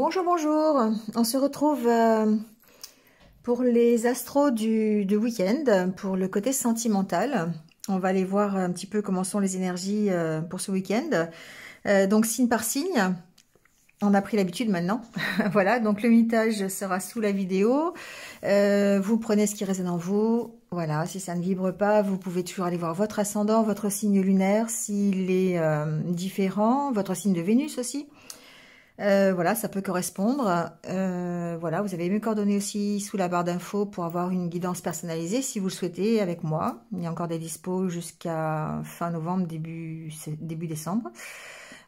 Bonjour, bonjour. On se retrouve pour les astros du week-end, pour le côté sentimental. On va aller voir un petit peu comment sont les énergies pour ce week-end. Donc signe par signe, on a pris l'habitude maintenant. Voilà, donc le mitage sera sous la vidéo. Vous prenez ce qui résonne en vous. Voilà, si ça ne vibre pas, vous pouvez toujours aller voir votre ascendant, votre signe lunaire, s'il est différent, votre signe de Vénus aussi. Voilà, ça peut correspondre. Voilà, vous avez mes coordonnées aussi sous la barre d'infos pour avoir une guidance personnalisée si vous le souhaitez avec moi. Il y a encore des dispos jusqu'à fin novembre, début décembre.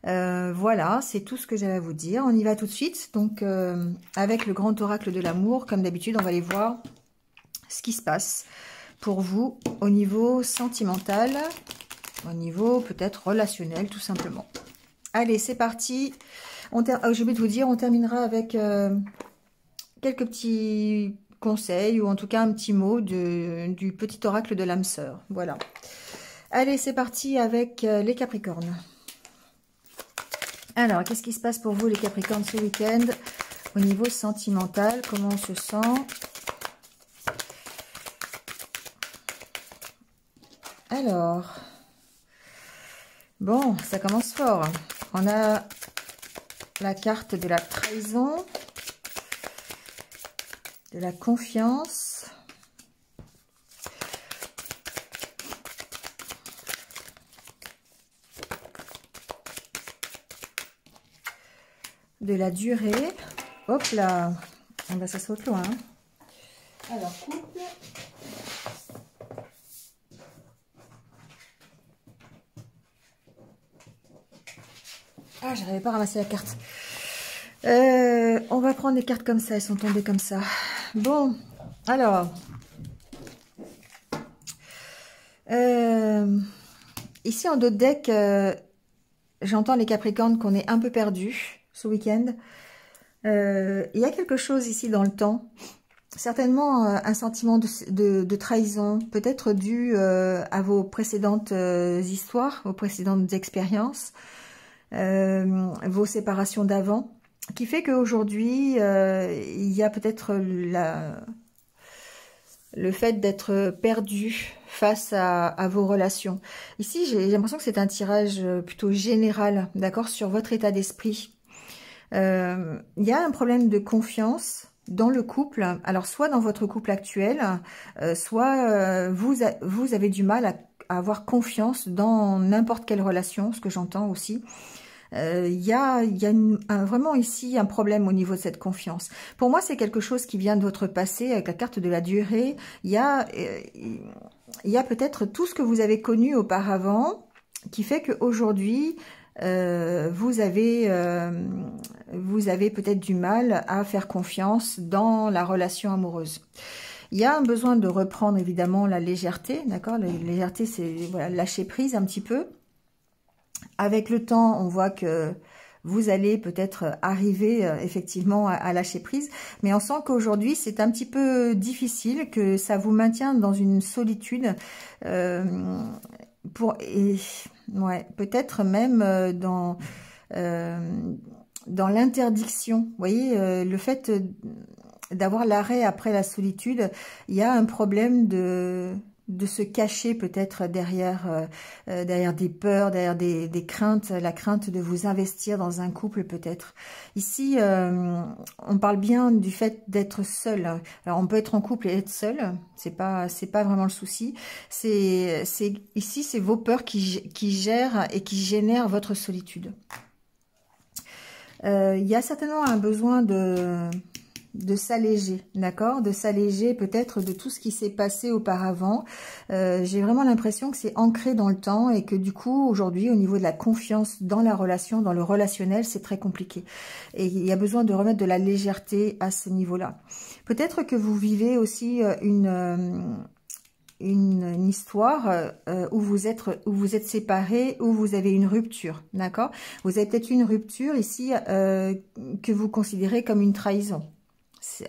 Voilà, c'est tout ce que j'avais à vous dire. On y va tout de suite. Donc, avec le grand oracle de l'amour, comme d'habitude, on va aller voir ce qui se passe pour vous au niveau sentimental, au niveau peut-être relationnel, tout simplement. Allez, c'est parti. J'ai oublié de vous dire, on terminera avec quelques petits conseils, ou en tout cas un petit mot du petit oracle de l'âme sœur. Voilà. Allez, c'est parti avec les Capricornes. Alors, qu'est-ce qui se passe pour vous, les Capricornes, ce week-end au niveau sentimental? Comment on se sent? Alors, bon, ça commence fort. On a la carte de la trahison, de la confiance, de la durée. Hop là, ben, ça saute loin. Alors, couple. Ah, j'arrivais pas à ramasser la carte. On va prendre les cartes comme ça, elles sont tombées comme ça. Bon, alors. Ici en dos de deck, j'entends les Capricornes qu'on est un peu perdus ce week-end. Il y a quelque chose ici dans le temps. Certainement un sentiment de trahison, peut-être dû à vos précédentes histoires, vos précédentes expériences. Vos séparations d'avant, qui fait qu'aujourd'hui, il y a peut-être le fait d'être perdu face à vos relations. Ici, j'ai l'impression que c'est un tirage plutôt général, d'accord, sur votre état d'esprit. Il y a un problème de confiance dans le couple, alors soit dans votre couple actuel, soit vous avez du mal à avoir confiance dans n'importe quelle relation, ce que j'entends aussi. Il y a vraiment ici un problème au niveau de cette confiance. Pour moi, c'est quelque chose qui vient de votre passé, avec la carte de la durée. Il y a peut-être tout ce que vous avez connu auparavant, qui fait qu'aujourd'hui, vous avez peut-être du mal à faire confiance dans la relation amoureuse. Il y a un besoin de reprendre évidemment la légèreté, d'accord? La légèreté, c'est voilà, lâcher prise un petit peu. Avec le temps, on voit que vous allez peut-être arriver effectivement à lâcher prise, mais on sent qu'aujourd'hui c'est un petit peu difficile, que ça vous maintient dans une solitude, ouais, peut-être même dans l'interdiction. Vous voyez, le fait d'avoir l'arrêt après la solitude, il y a un problème de se cacher peut-être derrière des peurs, derrière des craintes, la crainte de vous investir dans un couple peut-être. Ici, on parle bien du fait d'être seul. Alors on peut être en couple et être seul, c'est pas vraiment le souci. Ici c'est vos peurs qui gèrent et qui génèrent votre solitude. Il y a certainement un besoin de s'alléger, d'accord, de s'alléger peut-être de tout ce qui s'est passé auparavant. J'ai vraiment l'impression que c'est ancré dans le temps et que du coup aujourd'hui au niveau de la confiance dans la relation, dans le relationnel, c'est très compliqué et il y a besoin de remettre de la légèreté à ce niveau-là. Peut-être que vous vivez aussi une histoire où vous êtes séparés, où vous avez une rupture, d'accord. Vous avez peut-être une rupture ici que vous considérez comme une trahison.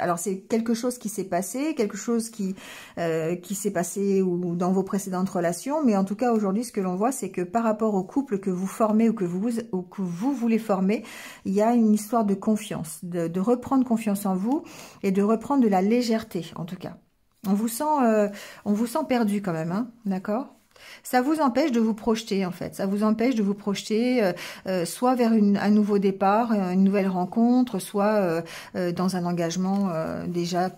Alors c'est quelque chose qui s'est passé, quelque chose qui s'est passé ou dans vos précédentes relations, mais en tout cas aujourd'hui ce que l'on voit c'est que par rapport au couple que vous formez ou que vous voulez former, il y a une histoire de confiance, de reprendre confiance en vous et de reprendre de la légèreté en tout cas. On vous sent perdu quand même, hein, d'accord ? Ça vous empêche de vous projeter en fait, ça vous empêche de vous projeter soit vers un nouveau départ, une nouvelle rencontre, soit dans un engagement déjà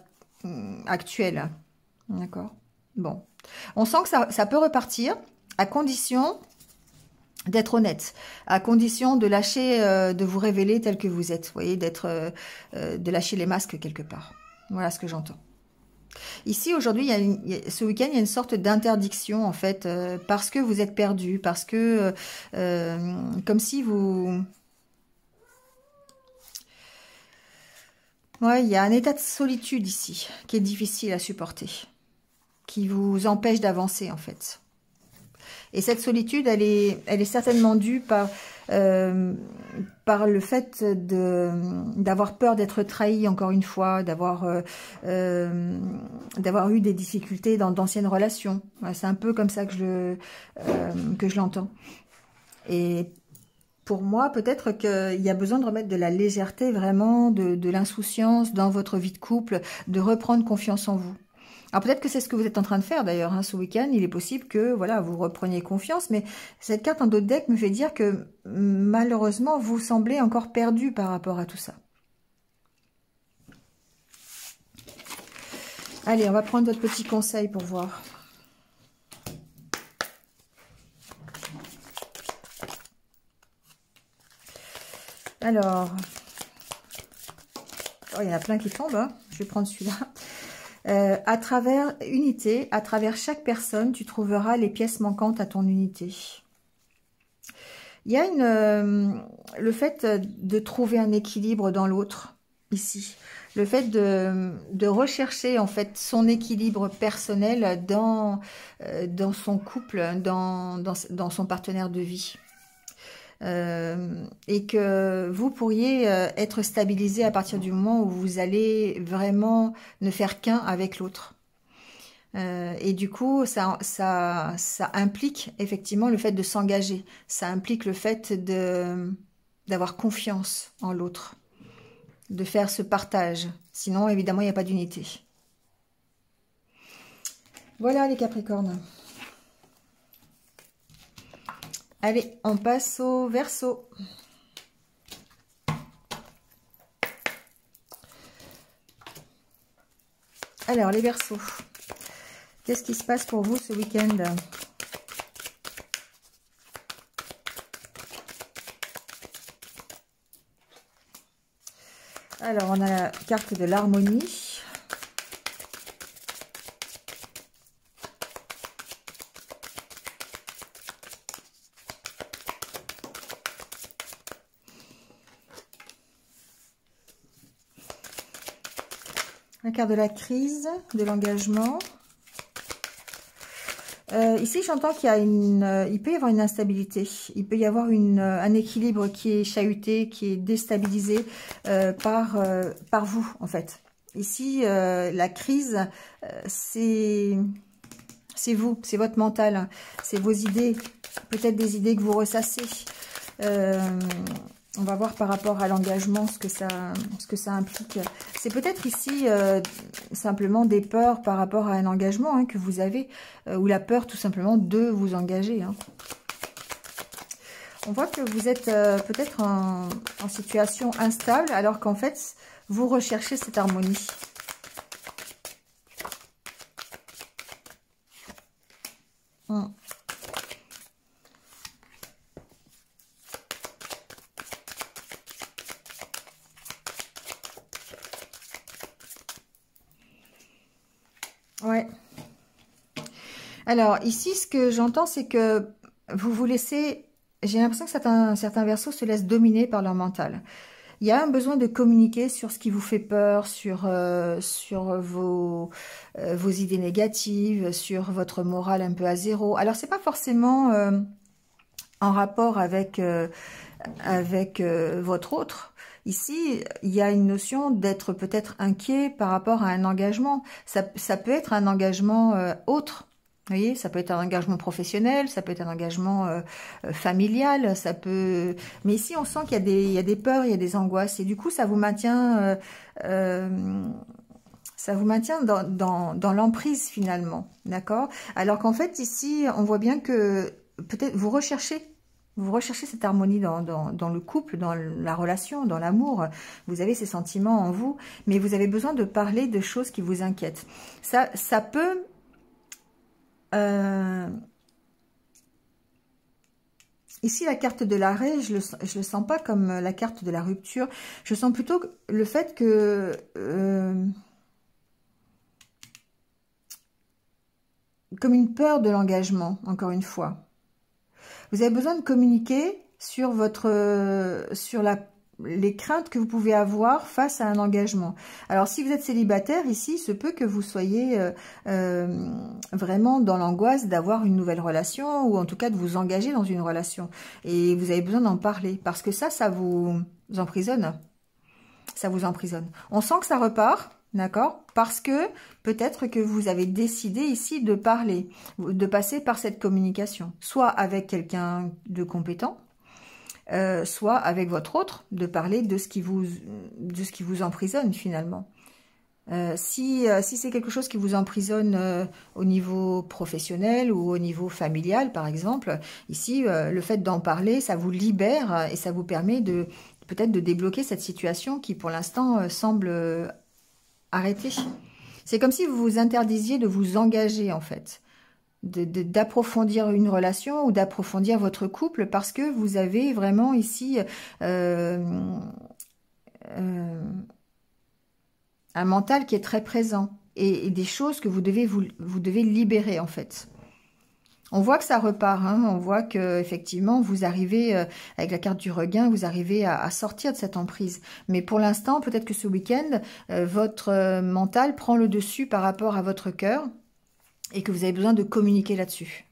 actuel. D'accord ? Bon. On sent que ça peut repartir à condition d'être honnête, à condition de lâcher, de vous révéler tel que vous êtes, vous voyez, de lâcher les masques quelque part. Voilà ce que j'entends. Ici, aujourd'hui, ce week-end, il y a une sorte d'interdiction, en fait, parce que vous êtes perdu, parce que, comme si vous... Ouais, il y a un état de solitude ici, qui est difficile à supporter, qui vous empêche d'avancer, en fait. Et cette solitude, elle est certainement due par le fait d'avoir peur d'être trahi encore une fois, d'avoir eu des difficultés dans d'anciennes relations. Ouais, c'est un peu comme ça que je l'entends. Et pour moi, peut-être qu'il y a besoin de remettre de la légèreté, vraiment, de l'insouciance dans votre vie de couple, de reprendre confiance en vous. Alors peut-être que c'est ce que vous êtes en train de faire d'ailleurs, hein, ce week-end. Il est possible que voilà, vous repreniez confiance, mais cette carte en dos de deck me fait dire que malheureusement, vous semblez encore perdu par rapport à tout ça. Allez, on va prendre votre petit conseil pour voir. Alors, oh, il y en a plein qui tombent, hein. Je vais prendre celui-là. À travers unité, à travers chaque personne, tu trouveras les pièces manquantes à ton unité. Il y a le fait de trouver un équilibre dans l'autre, ici. Le fait de rechercher, en fait, son équilibre personnel dans son couple, dans son partenaire de vie. Et que vous pourriez être stabilisé à partir du moment où vous allez vraiment ne faire qu'un avec l'autre. Et du coup, ça implique effectivement le fait de s'engager. Ça implique le fait d'avoir confiance en l'autre, de faire ce partage. Sinon, évidemment, il n'y a pas d'unité. Voilà les Capricornes. Allez, on passe au Verseau. Alors, les Verseaux, qu'est-ce qui se passe pour vous ce week-end? Alors, on a la carte de l'harmonie. La carte de la crise, de l'engagement. Ici, j'entends qu'il y a il peut y avoir une instabilité. Il peut y avoir un équilibre qui est chahuté, qui est déstabilisé par vous, en fait. Ici, la crise, c'est vous, c'est votre mental, c'est vos idées, peut-être des idées que vous ressassez. On va voir par rapport à l'engagement ce que ça implique. C'est peut-être ici simplement des peurs par rapport à un engagement hein, que vous avez, ou la peur tout simplement de vous engager. Hein. On voit que vous êtes peut-être en situation instable, alors qu'en fait, vous recherchez cette harmonie. Ouais. Alors, ici, ce que j'entends, c'est que vous vous laissez... J'ai l'impression que certains Verseaux se laissent dominer par leur mental. Il y a un besoin de communiquer sur ce qui vous fait peur, sur vos idées négatives, sur votre morale un peu à zéro. Alors, c'est pas forcément en rapport avec votre autre. ici, il y a une notion d'être peut-être inquiet par rapport à un engagement. Ça peut être un engagement autre. Vous voyez, ça peut être un engagement professionnel, ça peut être un engagement familial, ça peut... Mais ici, on sent il y a des peurs, il y a des angoisses. Et du coup, ça vous maintient dans l'emprise finalement. D'accord? Alors qu'en fait, ici, on voit bien que peut-être vous recherchez cette harmonie dans le couple, dans la relation, dans l'amour. Vous avez ces sentiments en vous, mais vous avez besoin de parler de choses qui vous inquiètent. Ça peut... ici, la carte de l'arrêt, je le sens pas comme la carte de la rupture. Je sens plutôt le fait que... comme une peur de l'engagement, encore une fois. Vous avez besoin de communiquer sur les craintes que vous pouvez avoir face à un engagement. Alors, si vous êtes célibataire, ici, il se peut que vous soyez vraiment dans l'angoisse d'avoir une nouvelle relation ou en tout cas de vous engager dans une relation. Et vous avez besoin d'en parler parce que ça vous emprisonne. Ça vous emprisonne. On sent que ça repart. D'accord? Parce que peut-être que vous avez décidé ici de parler, de passer par cette communication, soit avec quelqu'un de compétent, soit avec votre autre, de parler de ce qui vous emprisonne finalement. Si c'est quelque chose qui vous emprisonne au niveau professionnel ou au niveau familial, par exemple, ici, le fait d'en parler, ça vous libère et ça vous permet peut-être de débloquer cette situation qui, pour l'instant, semble arrêtée. C'est comme si vous vous interdisiez de vous engager, en fait, d'approfondir une relation ou d'approfondir votre couple parce que vous avez vraiment ici un mental qui est très présent et des choses que vous devez libérer, en fait. On voit que ça repart, hein. On voit que effectivement vous arrivez, avec la carte du regain, vous arrivez à sortir de cette emprise. Mais pour l'instant, peut-être que ce week-end, votre mental prend le dessus par rapport à votre cœur et que vous avez besoin de communiquer là-dessus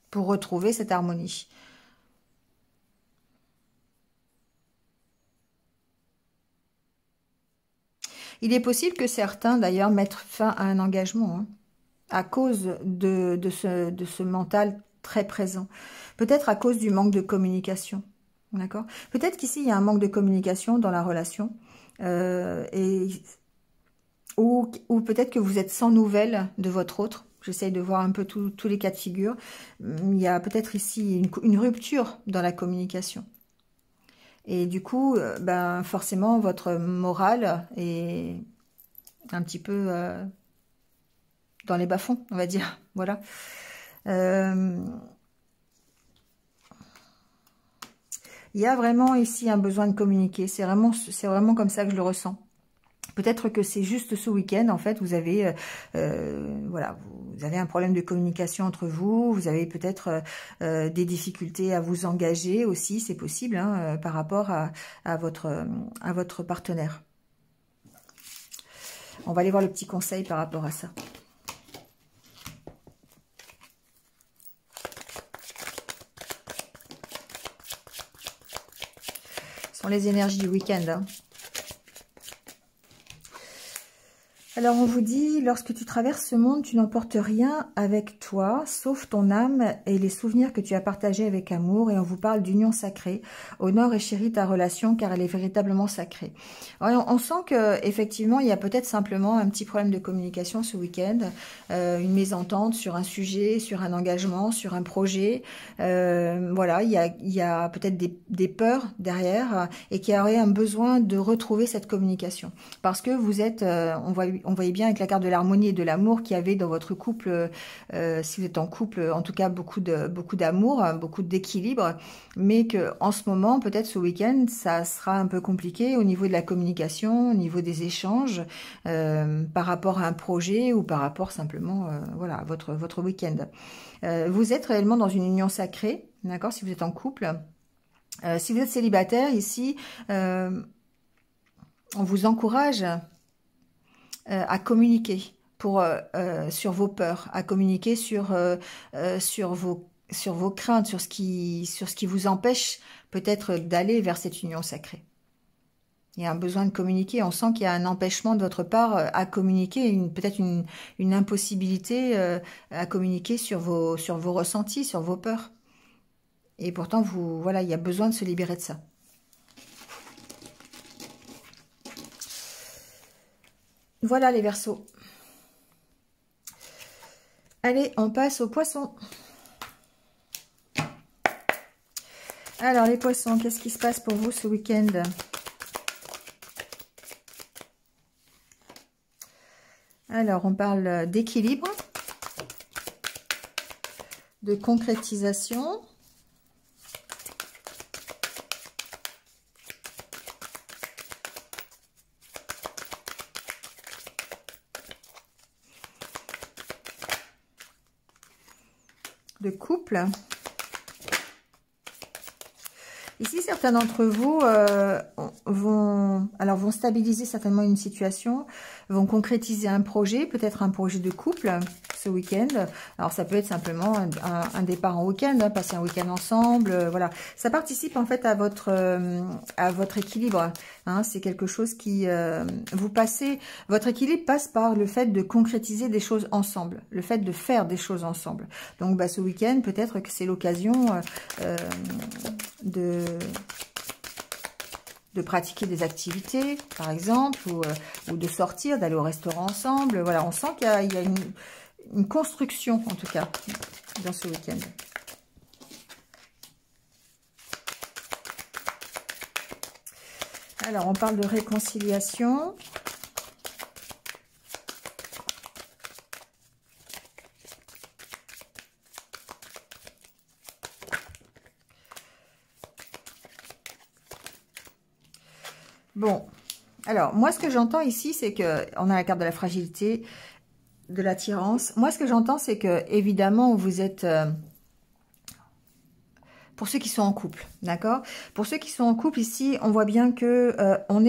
pour retrouver cette harmonie. Il est possible que certains, d'ailleurs, mettent fin à un engagement, hein, à cause de ce mental très présent. Peut-être à cause du manque de communication. D'accord? Peut-être qu'ici, il y a un manque de communication dans la relation. Ou peut-être que vous êtes sans nouvelles de votre autre. J'essaye de voir un peu tous les cas de figure. Il y a peut-être ici une rupture dans la communication. Et du coup, ben, forcément, votre morale est un petit peu dans les bas-fonds, on va dire. Voilà. Il y a vraiment ici un besoin de communiquer. C'est vraiment comme ça que je le ressens. Peut-être que c'est juste ce week-end, en fait, vous avez, voilà, vous avez un problème de communication entre vous, vous avez peut-être des difficultés à vous engager aussi, c'est possible, hein, par rapport à votre partenaire. On va aller voir le petit conseil par rapport à ça. Ce sont les énergies du week-end, hein. Alors, on vous dit, lorsque tu traverses ce monde, tu n'emportes rien avec toi, sauf ton âme et les souvenirs que tu as partagés avec amour. Et on vous parle d'union sacrée. Honore et chéris ta relation, car elle est véritablement sacrée. Alors, on sent que effectivement, il y a peut-être simplement un petit problème de communication ce week-end, une mésentente sur un sujet, sur un engagement, sur un projet. Voilà, il y a peut-être des peurs derrière et qu'il y aurait un besoin de retrouver cette communication. Parce que vous êtes, on voyait bien avec la carte de l'harmonie et de l'amour qu'il y avait dans votre couple, si vous êtes en couple, en tout cas beaucoup d'amour, beaucoup d'équilibre, mais que en ce moment, peut-être ce week-end, ça sera un peu compliqué au niveau de la communication, au niveau des échanges, par rapport à un projet ou par rapport simplement, voilà, à votre week-end. Vous êtes réellement dans une union sacrée, d'accord, si vous êtes en couple. Si vous êtes célibataire, ici, on vous encourage à communiquer sur vos peurs, à communiquer sur vos craintes, sur ce qui vous empêche peut-être d'aller vers cette union sacrée. Il y a un besoin de communiquer. On sent qu'il y a un empêchement de votre part à communiquer, peut-être une impossibilité à communiquer sur vos ressentis, sur vos peurs. Et pourtant, voilà, il y a besoin de se libérer de ça. Voilà les Verseaux. Allez, on passe aux Poissons. Alors les Poissons, qu'est-ce qui se passe pour vous ce week-end? Alors, on parle d'équilibre, de concrétisation, de couple. Ici, certains d'entre vous vont stabiliser certainement une situation, vont concrétiser un projet, peut-être un projet de couple ce week-end. Alors, ça peut être simplement un départ en week-end, hein, passer un week-end ensemble, voilà. Ça participe en fait à votre équilibre. Hein, c'est quelque chose qui votre équilibre passe par le fait de concrétiser des choses ensemble, le fait de faire des choses ensemble. Donc, bah, ce week-end, peut-être que c'est l'occasion de pratiquer des activités, par exemple, ou de sortir, d'aller au restaurant ensemble. Voilà, on sent qu'il y a une construction, en tout cas, dans ce week-end. Alors, on parle de réconciliation. Bon, alors, moi, ce que j'entends ici, c'est que on a la carte de la fragilité, de l'attirance. Moi, ce que j'entends, c'est que, évidemment, vous êtes... pour ceux qui sont en couple, d'accord? Pour ceux qui sont en couple, ici, on voit bien que on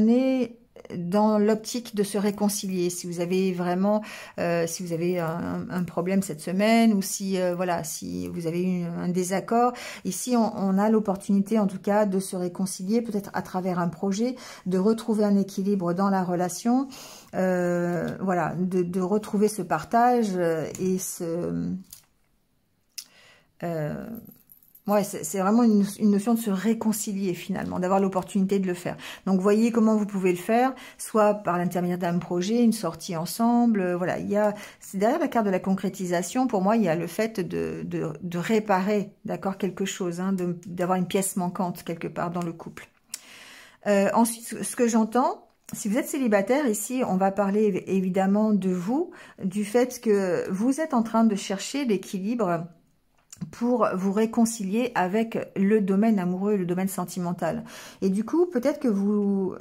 est dans l'optique de se réconcilier. Si vous avez vraiment, si vous avez un problème cette semaine, ou si voilà, si vous avez eu un désaccord, ici on a l'opportunité en tout cas de se réconcilier, peut-être à travers un projet, de retrouver un équilibre dans la relation, voilà, de retrouver ce partage et ce ouais, c'est vraiment une notion de se réconcilier finalement, d'avoir l'opportunité de le faire. Donc, voyez comment vous pouvez le faire, soit par l'intermédiaire d'un projet, une sortie ensemble. Voilà, c'est derrière la carte de la concrétisation. Pour moi, il y a le fait de réparer, d'accord, quelque chose, hein, d'avoir une pièce manquante quelque part dans le couple. Ensuite, ce que j'entends, si vous êtes célibataire, ici, on va parler évidemment de vous, du fait que vous êtes en train de chercher l'équilibre pour vous réconcilier avec le domaine amoureux, le domaine sentimental. Et du coup, peut-être que vous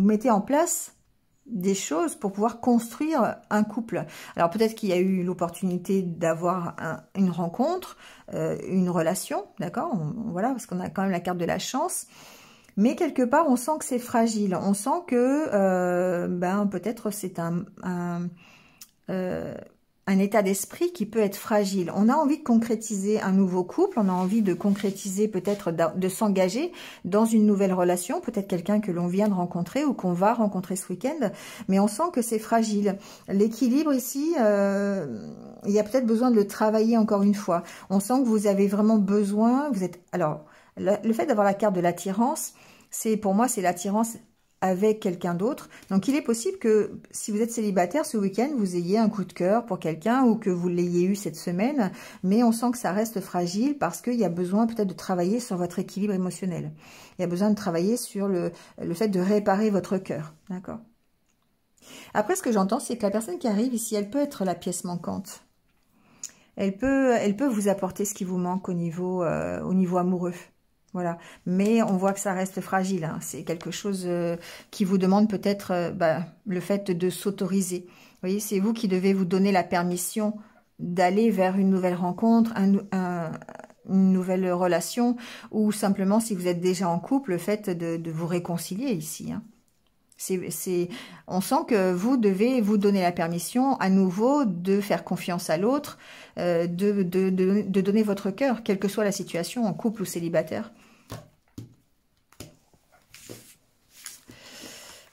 mettez en place des choses pour pouvoir construire un couple. Alors peut-être qu'il y a eu l'opportunité d'avoir une rencontre, une relation, d'accord, voilà, parce qu'on a quand même la carte de la chance. Mais quelque part, on sent que c'est fragile. On sent que peut-être c'est un état d'esprit qui peut être fragile. On a envie de concrétiser un nouveau couple, on a envie de concrétiser peut-être de s'engager dans une nouvelle relation, peut-être quelqu'un que l'on vient de rencontrer ou qu'on va rencontrer ce week-end, mais on sent que c'est fragile. L'équilibre ici, il y a peut-être besoin de le travailler encore une fois. On sent que vous avez vraiment besoin, alors, le fait d'avoir la carte de l'attirance, pour moi, c'est l'attirance avec quelqu'un d'autre. Donc, il est possible que si vous êtes célibataire ce week-end, vous ayez un coup de cœur pour quelqu'un ou que vous l'ayez eu cette semaine, mais on sent que ça reste fragile parce qu'il y a besoin peut-être de travailler sur votre équilibre émotionnel. Il y a besoin de travailler sur le fait de réparer votre cœur, d'accord? Après, ce que j'entends, c'est que la personne qui arrive ici, elle peut être la pièce manquante. Elle peut vous apporter ce qui vous manque au niveau amoureux. Voilà, mais on voit que ça reste fragile. Hein. C'est quelque chose qui vous demande peut-être le fait de s'autoriser. Vous voyez, c'est vous qui devez vous donner la permission d'aller vers une nouvelle rencontre, une nouvelle relation, ou simplement, si vous êtes déjà en couple, le fait de vous réconcilier ici. Hein. On sent que vous devez vous donner la permission à nouveau de faire confiance à l'autre, de donner votre cœur, quelle que soit la situation, en couple ou célibataire.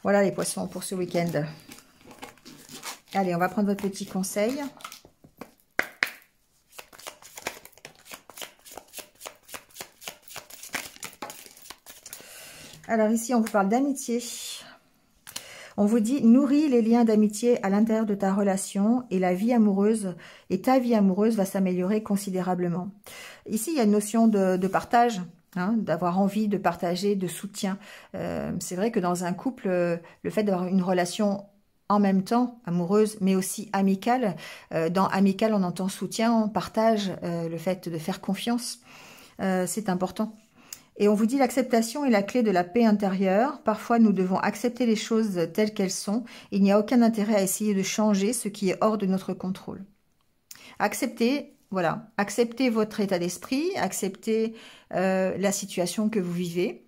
Voilà les poissons pour ce week-end. Allez, on va prendre votre petit conseil. Alors ici, on vous parle d'amitié. On vous dit, nourris les liens d'amitié à l'intérieur de ta relation et la vie amoureuse, et ta vie amoureuse va s'améliorer considérablement. Ici, il y a une notion de partage, hein, d'avoir envie de partager, de soutien. C'est vrai que dans un couple, le fait d'avoir une relation en même temps amoureuse, mais aussi amicale, dans amical, on entend soutien, partage, le fait de faire confiance, c'est important. Et on vous dit l'acceptation est la clé de la paix intérieure. Parfois, nous devons accepter les choses telles qu'elles sont. Il n'y a aucun intérêt à essayer de changer ce qui est hors de notre contrôle. Acceptez, voilà, acceptez votre état d'esprit, acceptez la situation que vous vivez.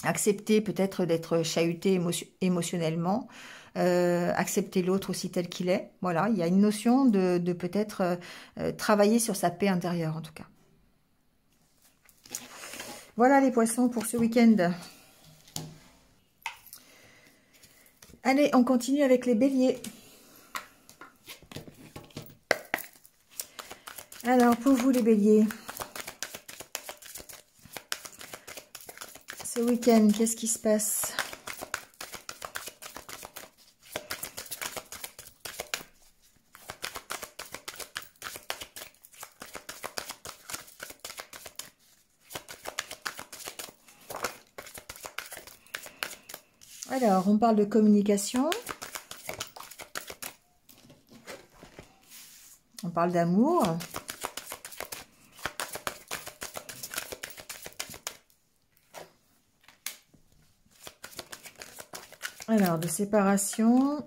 Acceptez peut-être d'être chahuté émotionnellement. Accepter l'autre aussi tel qu'il est. Voilà, il y a une notion de peut-être travailler sur sa paix intérieure en tout cas. Voilà les poissons pour ce week-end. Allez, on continue avec les béliers. Alors, pour vous les béliers, ce week-end, qu'est-ce qui se passe ? Alors, on parle de communication. On parle d'amour. Alors, de séparation,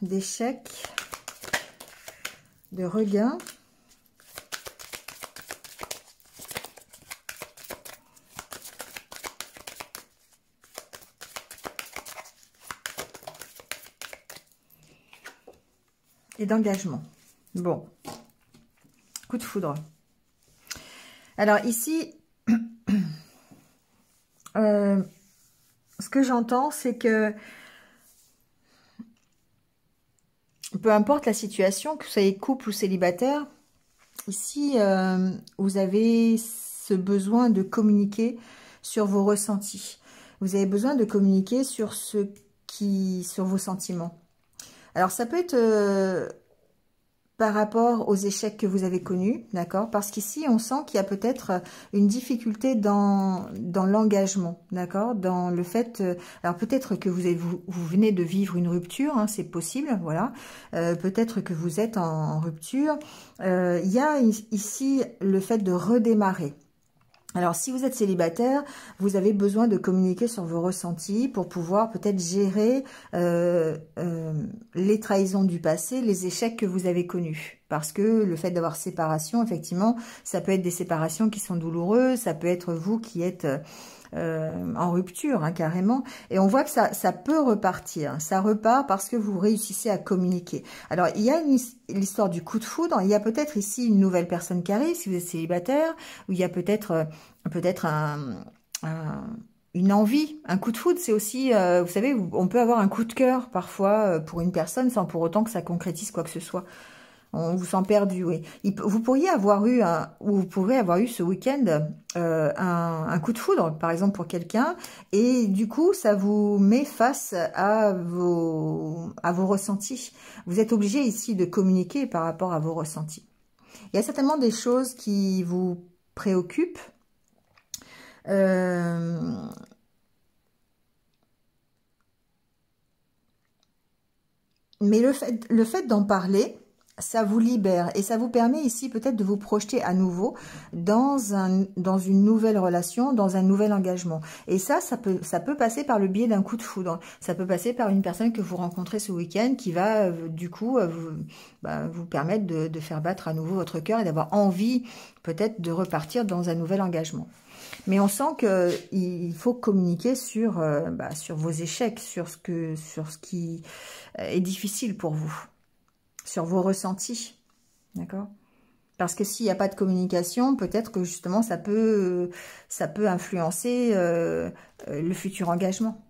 d'échec, de regain. Et d'engagement. Bon. Coup de foudre. Alors ici, ce que j'entends, c'est que peu importe la situation, que vous soyez couple ou célibataire, ici, vous avez ce besoin de communiquer sur vos ressentis. Vous avez besoin de communiquer sur sur vos sentiments. Alors, ça peut être par rapport aux échecs que vous avez connus, d'accord? Parce qu'ici, on sent qu'il y a peut-être une difficulté dans l'engagement, d'accord? Dans le fait... alors, peut-être que vous venez de vivre une rupture, hein, c'est possible, voilà. Peut-être que vous êtes en rupture. Il y a ici le fait de redémarrer. Alors, si vous êtes célibataire, vous avez besoin de communiquer sur vos ressentis pour pouvoir peut-être gérer les trahisons du passé, les échecs que vous avez connus. Parce que le fait d'avoir séparation, effectivement, ça peut être des séparations qui sont douloureuses, ça peut être vous qui êtes en rupture, hein, carrément. Et on voit que ça peut repartir. Ça repart parce que vous réussissez à communiquer. Alors, il y a l'histoire du coup de foudre. Il y a peut-être ici une nouvelle personne qui arrive, si vous êtes célibataire, ou il y a peut-être une envie. Un coup de foudre, c'est aussi, vous savez, on peut avoir un coup de cœur parfois pour une personne sans pour autant que ça concrétise quoi que ce soit. On vous sent perdu, oui. Vous pourriez avoir eu, ou vous pourrez avoir eu ce week-end un coup de foudre, par exemple, pour quelqu'un, et du coup, ça vous met face à vos ressentis. Vous êtes obligé ici de communiquer par rapport à vos ressentis. Il y a certainement des choses qui vous préoccupent. Mais le fait d'en parler, ça vous libère et ça vous permet ici peut-être de vous projeter à nouveau dans une nouvelle relation, dans un nouvel engagement. Et ça peut passer par le biais d'un coup de foudre. Ça peut passer par une personne que vous rencontrez ce week-end qui va du coup vous permettre de faire battre à nouveau votre cœur et d'avoir envie peut-être de repartir dans un nouvel engagement. Mais on sent qu'il faut communiquer sur vos échecs, sur ce qui est difficile pour vous, sur vos ressentis, d'accord? Parce que s'il n'y a pas de communication, peut-être que justement ça peut influencer le futur engagement.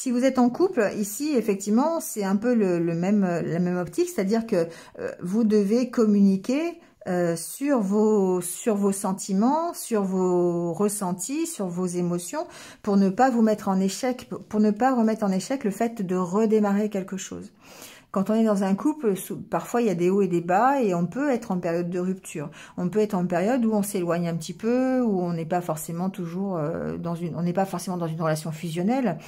Si vous êtes en couple, ici, effectivement, c'est un peu la même optique, c'est-à-dire que vous devez communiquer sur vos sentiments, sur vos ressentis, sur vos émotions, pour ne pas vous mettre en échec, pour ne pas remettre en échec le fait de redémarrer quelque chose. Quand on est dans un couple, parfois il y a des hauts et des bas et on peut être en période de rupture. On peut être en période où on s'éloigne un petit peu, où on n'est pas forcément toujours on n'est pas forcément dans une relation fusionnelle.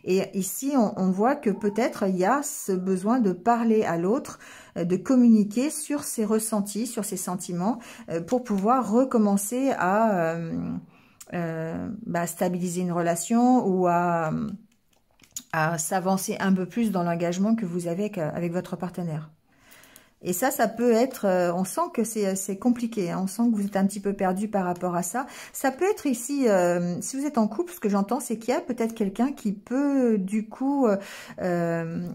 Et ici, on voit que peut-être il y a ce besoin de parler à l'autre, de communiquer sur ses ressentis, sur ses sentiments, pour pouvoir recommencer à stabiliser une relation ou à s'avancer un peu plus dans l'engagement que vous avez avec votre partenaire. Et ça peut être, on sent que c'est compliqué, hein, on sent que vous êtes un petit peu perdu par rapport à ça. Ça peut être ici, si vous êtes en couple, ce que j'entends, c'est qu'il y a peut-être quelqu'un qui peut, du coup, comment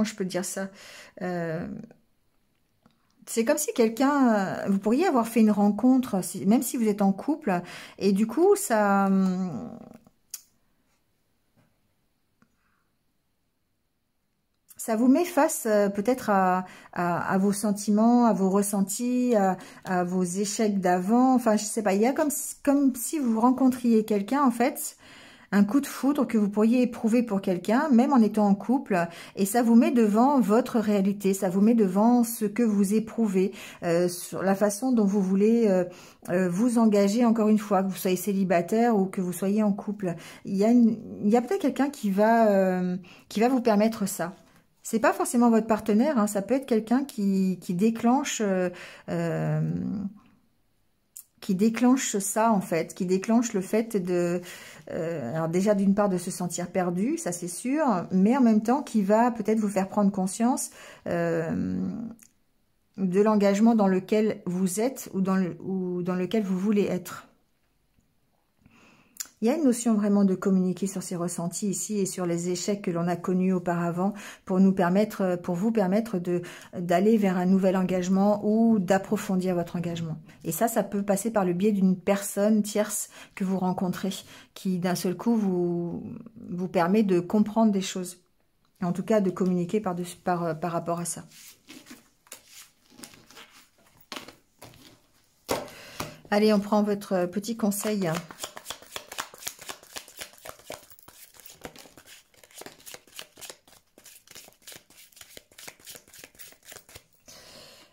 je peux dire ça, c'est comme si quelqu'un, vous pourriez avoir fait une rencontre, même si vous êtes en couple, et du coup, ça vous met face peut-être à vos sentiments, à vos ressentis, à vos échecs d'avant. Enfin, je sais pas, il y a comme si vous rencontriez quelqu'un, en fait, un coup de foudre que vous pourriez éprouver pour quelqu'un, même en étant en couple, et ça vous met devant votre réalité, ça vous met devant ce que vous éprouvez, sur la façon dont vous voulez vous engager, encore une fois, que vous soyez célibataire ou que vous soyez en couple. Il y a peut-être quelqu'un qui va vous permettre ça. C'est pas forcément votre partenaire, hein, ça peut être quelqu'un qui déclenche ça, en fait, qui déclenche le fait de, alors déjà d'une part de se sentir perdu, ça c'est sûr, mais en même temps qui va peut-être vous faire prendre conscience de l'engagement dans lequel vous êtes ou dans lequel vous voulez être. Il y a une notion vraiment de communiquer sur ses ressentis ici et sur les échecs que l'on a connus auparavant pour vous permettre d'aller vers un nouvel engagement ou d'approfondir votre engagement. Et ça peut passer par le biais d'une personne tierce que vous rencontrez, qui d'un seul coup vous permet de comprendre des choses. En tout cas, de communiquer par rapport à ça. Allez, on prend votre petit conseil.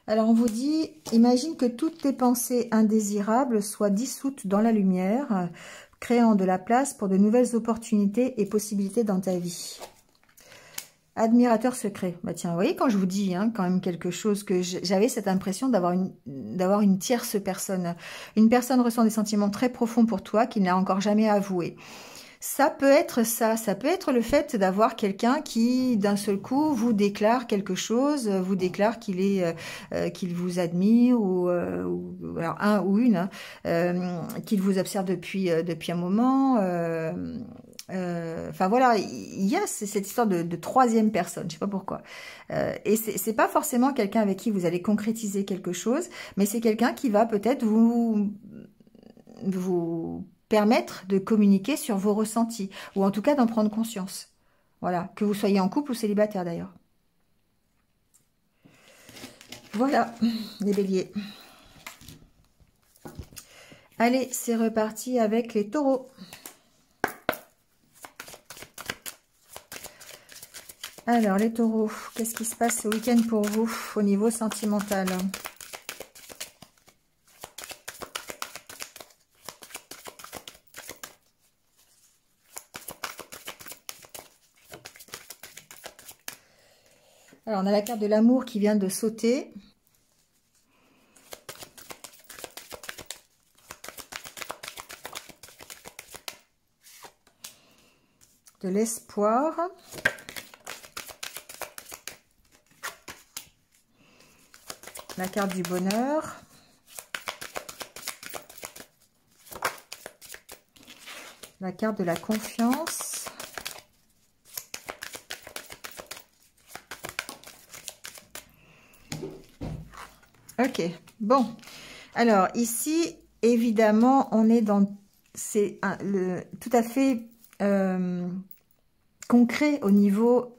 Alors, on vous dit, imagine que toutes tes pensées indésirables soient dissoutes dans la lumière, créant de la place pour de nouvelles opportunités et possibilités dans ta vie. Admirateur secret. Bah tiens, vous voyez, quand je vous dis quand même quelque chose, que j'avais cette impression d'avoir une tierce personne. Une personne ressent des sentiments très profonds pour toi qu'il n'a encore jamais avoué. Ça peut être ça peut être le fait d'avoir quelqu'un qui, d'un seul coup, vous déclare quelque chose, vous déclare qu'il vous admire, ou alors un ou une, qu'il vous observe depuis un moment. Enfin voilà, il y a cette histoire de troisième personne, je sais pas pourquoi. Et c'est pas forcément quelqu'un avec qui vous allez concrétiser quelque chose, mais c'est quelqu'un qui va peut-être vous permettre de communiquer sur vos ressentis, ou en tout cas d'en prendre conscience. Voilà, que vous soyez en couple ou célibataire d'ailleurs. Voilà, les béliers. Allez, c'est reparti avec les taureaux. Alors, les taureaux, qu'est-ce qui se passe ce week-end pour vous au niveau sentimental ? Alors, on a la carte de l'amour qui vient de sauter. De l'espoir. La carte du bonheur. La carte de la confiance. Ok, bon. Alors ici, évidemment, on est dans c'est tout à fait concret au niveau,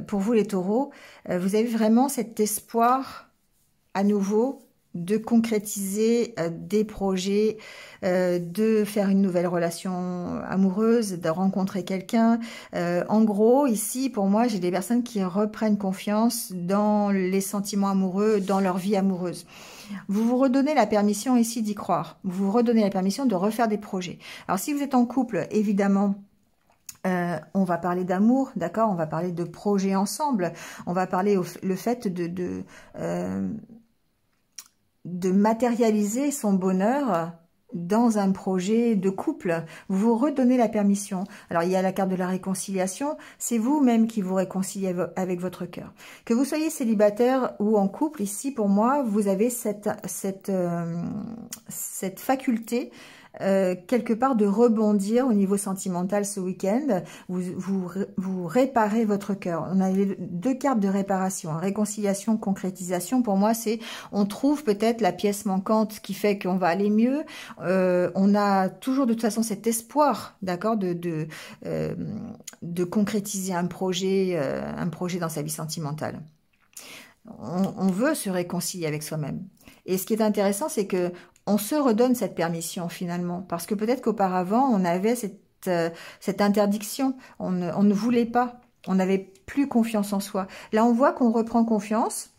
pour vous les taureaux, vous avez vraiment cet espoir à nouveau de concrétiser des projets, de faire une nouvelle relation amoureuse, de rencontrer quelqu'un. En gros, ici, pour moi, j'ai des personnes qui reprennent confiance dans les sentiments amoureux, dans leur vie amoureuse. Vous vous redonnez la permission ici d'y croire. Vous vous redonnez la permission de refaire des projets. Alors, si vous êtes en couple, évidemment, on va parler d'amour, d'accord? On va parler de projets ensemble. On va parler le fait de matérialiser son bonheur dans un projet de couple. Vous vous redonnez la permission. Alors, il y a la carte de la réconciliation. C'est vous-même qui vous réconciliez avec votre cœur. Que vous soyez célibataire ou en couple, ici, pour moi, vous avez cette faculté quelque part de rebondir au niveau sentimental ce week-end. Vous réparez votre cœur. On a les deux cartes de réparation, réconciliation, concrétisation. Pour moi, c'est on trouve peut-être la pièce manquante qui fait qu'on va aller mieux. On a toujours de toute façon cet espoir, d'accord, de concrétiser un projet dans sa vie sentimentale. On veut se réconcilier avec soi-même. Et ce qui est intéressant, c'est que on se redonne cette permission finalement, parce que peut-être qu'auparavant, on avait cette interdiction, on ne voulait pas, on n'avait plus confiance en soi. Là, on voit qu'on reprend confiance,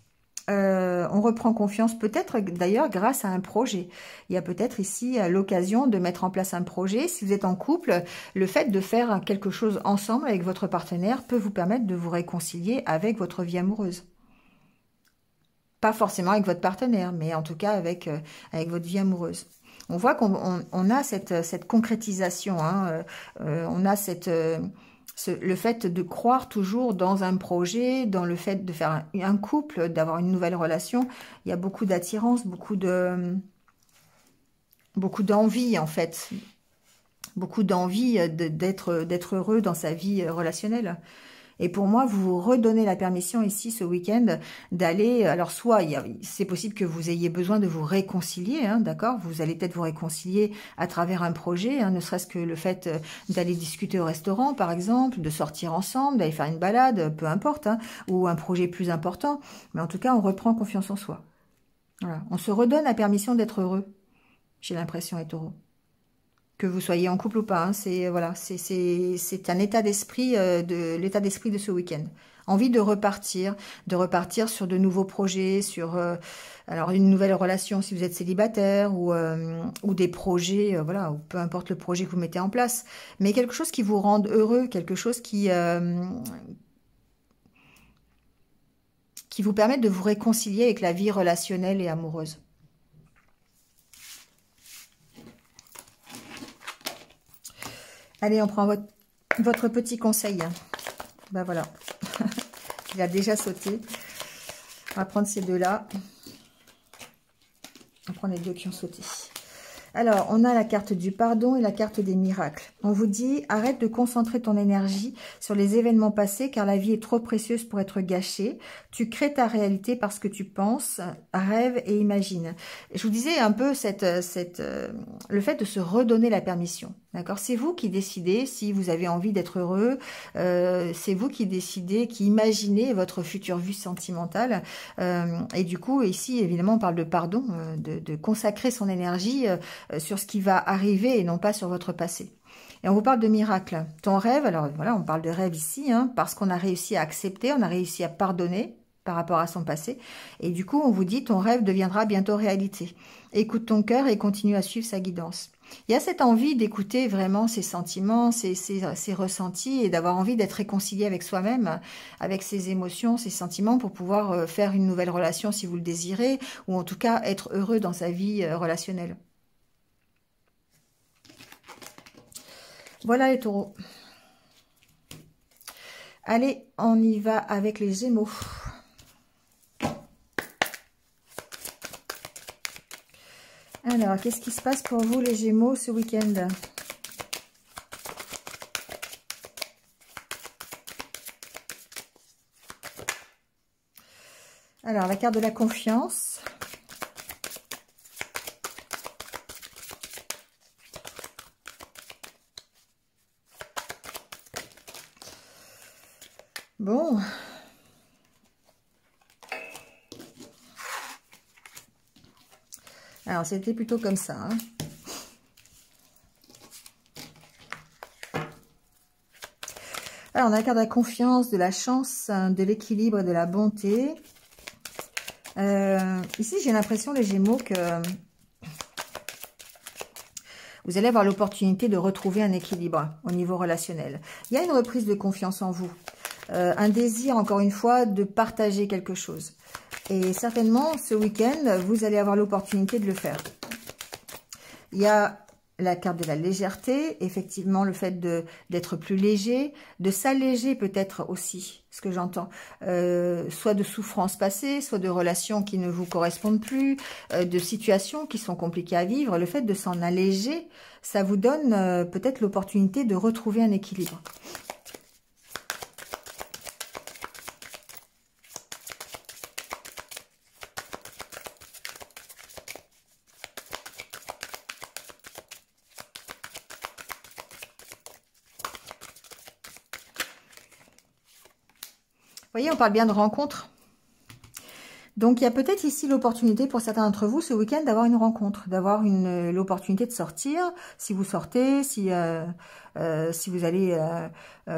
peut-être d'ailleurs grâce à un projet. Il y a peut-être ici l'occasion de mettre en place un projet. Si vous êtes en couple, le fait de faire quelque chose ensemble avec votre partenaire peut vous permettre de vous réconcilier avec votre vie amoureuse. Pas forcément avec votre partenaire, mais en tout cas avec votre vie amoureuse. On voit qu'on a cette concrétisation, hein, on a le fait de croire toujours dans un projet, dans le fait de faire un couple, d'avoir une nouvelle relation. Il y a beaucoup d'attirance, beaucoup d'envie en fait, beaucoup d'envie d'être heureux dans sa vie relationnelle. Et pour moi, vous vous redonnez la permission ici ce week-end d'aller, alors soit c'est possible que vous ayez besoin de vous réconcilier, hein, d'accord? Vous allez peut-être vous réconcilier à travers un projet, hein, ne serait-ce que le fait d'aller discuter au restaurant par exemple, de sortir ensemble, d'aller faire une balade, peu importe, hein, ou un projet plus important. Mais en tout cas, on reprend confiance en soi. Voilà. On se redonne la permission d'être heureux, j'ai l'impression, les taureaux. Que vous soyez en couple ou pas, hein, c'est voilà, c'est un état d'esprit l'état d'esprit de ce week-end. Envie de repartir sur de nouveaux projets, sur alors une nouvelle relation si vous êtes célibataire ou des projets, voilà, ou peu importe le projet que vous mettez en place, mais quelque chose qui vous rende heureux, quelque chose qui vous permette de vous réconcilier avec la vie relationnelle et amoureuse. Allez, on prend votre petit conseil. Ben voilà, il a déjà sauté. On va prendre ces deux-là. On va prendre les deux qui ont sauté. Alors, on a la carte du pardon et la carte des miracles. On vous dit, arrête de concentrer ton énergie sur les événements passés car la vie est trop précieuse pour être gâchée. Tu crées ta réalité parce que tu penses, rêves et imagines. Je vous disais un peu le fait de se redonner la permission. D'accord? C'est vous qui décidez si vous avez envie d'être heureux. C'est vous qui décidez, qui imaginez votre future vie sentimentale. Et du coup, ici, évidemment, on parle de pardon, de consacrer son énergie sur ce qui va arriver et non pas sur votre passé. Et on vous parle de miracle. Ton rêve, alors voilà, on parle de rêve ici, hein, parce qu'on a réussi à accepter, on a réussi à pardonner par rapport à son passé. Et du coup, on vous dit, ton rêve deviendra bientôt réalité. Écoute ton cœur et continue à suivre sa guidance. Il y a cette envie d'écouter vraiment ses sentiments, ses ressentis et d'avoir envie d'être réconcilié avec soi-même, avec ses émotions, ses sentiments pour pouvoir faire une nouvelle relation si vous le désirez ou en tout cas être heureux dans sa vie relationnelle. Voilà les taureaux. Allez, on y va avec les Gémeaux. Alors, qu'est-ce qui se passe pour vous les Gémeaux ce week-end? Alors, la carte de la confiance. Alors, c'était plutôt comme ça. Hein. Alors, on a la carte de la confiance, de la chance, de l'équilibre, de la bonté. Ici, j'ai l'impression, les Gémeaux, que vous allez avoir l'opportunité de retrouver un équilibre au niveau relationnel. Il y a une reprise de confiance en vous. Un désir, encore une fois, de partager quelque chose. Et certainement, ce week-end, vous allez avoir l'opportunité de le faire. Il y a la carte de la légèreté, effectivement, le fait d'être plus léger, de s'alléger peut-être aussi, ce que j'entends, soit de souffrances passées, soit de relations qui ne vous correspondent plus, de situations qui sont compliquées à vivre. Le fait de s'en alléger, ça vous donne peut-être l'opportunité de retrouver un équilibre. Vous voyez, on parle bien de rencontre. Donc, il y a peut-être ici l'opportunité pour certains d'entre vous ce week-end d'avoir une rencontre, d'avoir l'opportunité de sortir. Si vous sortez, si vous allez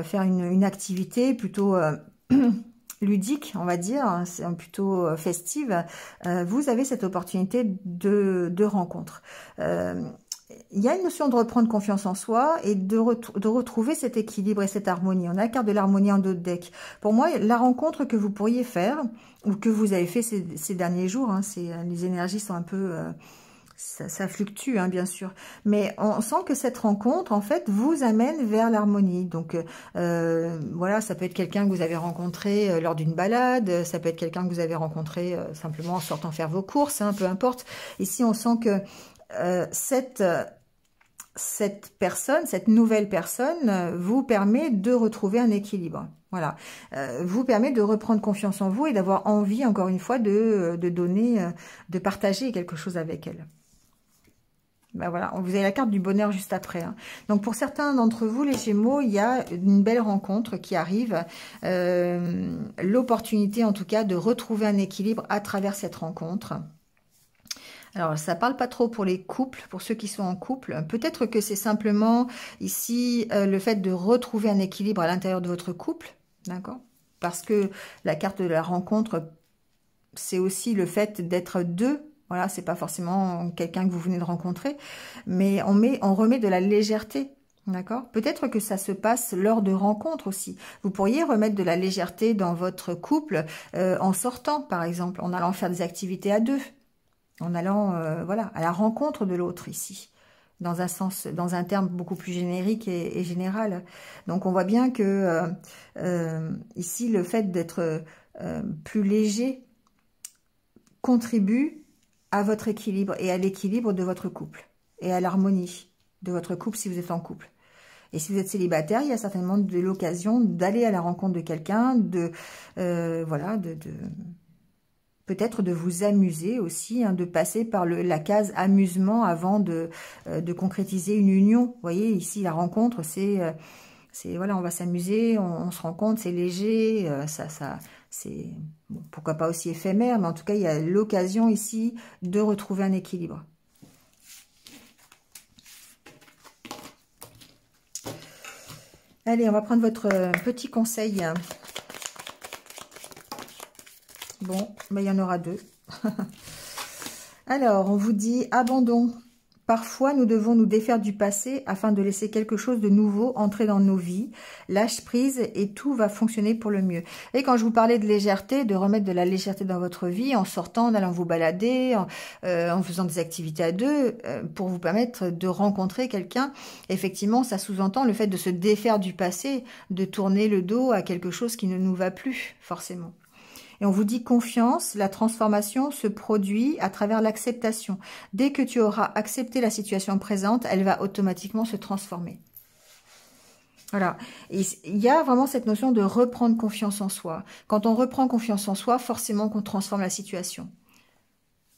faire une activité plutôt ludique, on va dire, hein, c'est plutôt festive, vous avez cette opportunité de rencontre. Il y a une notion de reprendre confiance en soi et de retrouver cet équilibre et cette harmonie. On a la carte de l'harmonie en dos de deck. Pour moi, la rencontre que vous pourriez faire, ou que vous avez fait ces derniers jours, hein, les énergies sont un peu... ça fluctue, hein, bien sûr. Mais on sent que cette rencontre, en fait, vous amène vers l'harmonie. Donc, voilà, ça peut être quelqu'un que vous avez rencontré lors d'une balade, ça peut être quelqu'un que vous avez rencontré simplement en sortant faire vos courses, hein, peu importe. Ici, on sent que cette personne, cette nouvelle personne vous permet de retrouver un équilibre. Voilà, vous permet de reprendre confiance en vous et d'avoir envie, encore une fois, de donner, de partager quelque chose avec elle. Ben voilà, vous avez la carte du bonheur juste après. Hein. Donc pour certains d'entre vous, les Gémeaux, il y a une belle rencontre qui arrive. L'opportunité, en tout cas, de retrouver un équilibre à travers cette rencontre. Alors, ça parle pas trop pour les couples, pour ceux qui sont en couple. Peut-être que c'est simplement ici le fait de retrouver un équilibre à l'intérieur de votre couple, d'accord? Parce que la carte de la rencontre, c'est aussi le fait d'être deux. Voilà, c'est pas forcément quelqu'un que vous venez de rencontrer, mais on remet de la légèreté. D'accord? Peut-être que ça se passe lors de rencontres aussi. Vous pourriez remettre de la légèreté dans votre couple en sortant, par exemple, en allant faire des activités à deux. En allant voilà, à la rencontre de l'autre ici, dans un sens, dans un terme beaucoup plus générique et général. Donc on voit bien que ici le fait d'être plus léger contribue à votre équilibre et à l'équilibre de votre couple et à l'harmonie de votre couple si vous êtes en couple. Et si vous êtes célibataire, il y a certainement de l'occasion d'aller à la rencontre de quelqu'un, voilà, peut-être de vous amuser aussi, hein, de passer par la case amusement avant de concrétiser une union. Vous voyez, ici, la rencontre, c'est voilà, on va s'amuser, on se rencontre, c'est léger, c'est bon, pourquoi pas aussi éphémère, mais en tout cas, il y a l'occasion ici de retrouver un équilibre. Allez, on va prendre votre petit conseil. Bon, mais il y en aura deux. Alors, on vous dit abandon. Parfois, nous devons nous défaire du passé afin de laisser quelque chose de nouveau entrer dans nos vies. Lâche prise et tout va fonctionner pour le mieux. Et quand je vous parlais de légèreté, de remettre de la légèreté dans votre vie, en sortant, en allant vous balader, en faisant des activités à deux, pour vous permettre de rencontrer quelqu'un, effectivement, ça sous-entend le fait de se défaire du passé, de tourner le dos à quelque chose qui ne nous va plus, forcément. Et on vous dit confiance, la transformation se produit à travers l'acceptation. Dès que tu auras accepté la situation présente, elle va automatiquement se transformer. Voilà. Et il y a vraiment cette notion de reprendre confiance en soi. Quand on reprend confiance en soi, forcément qu'on transforme la situation.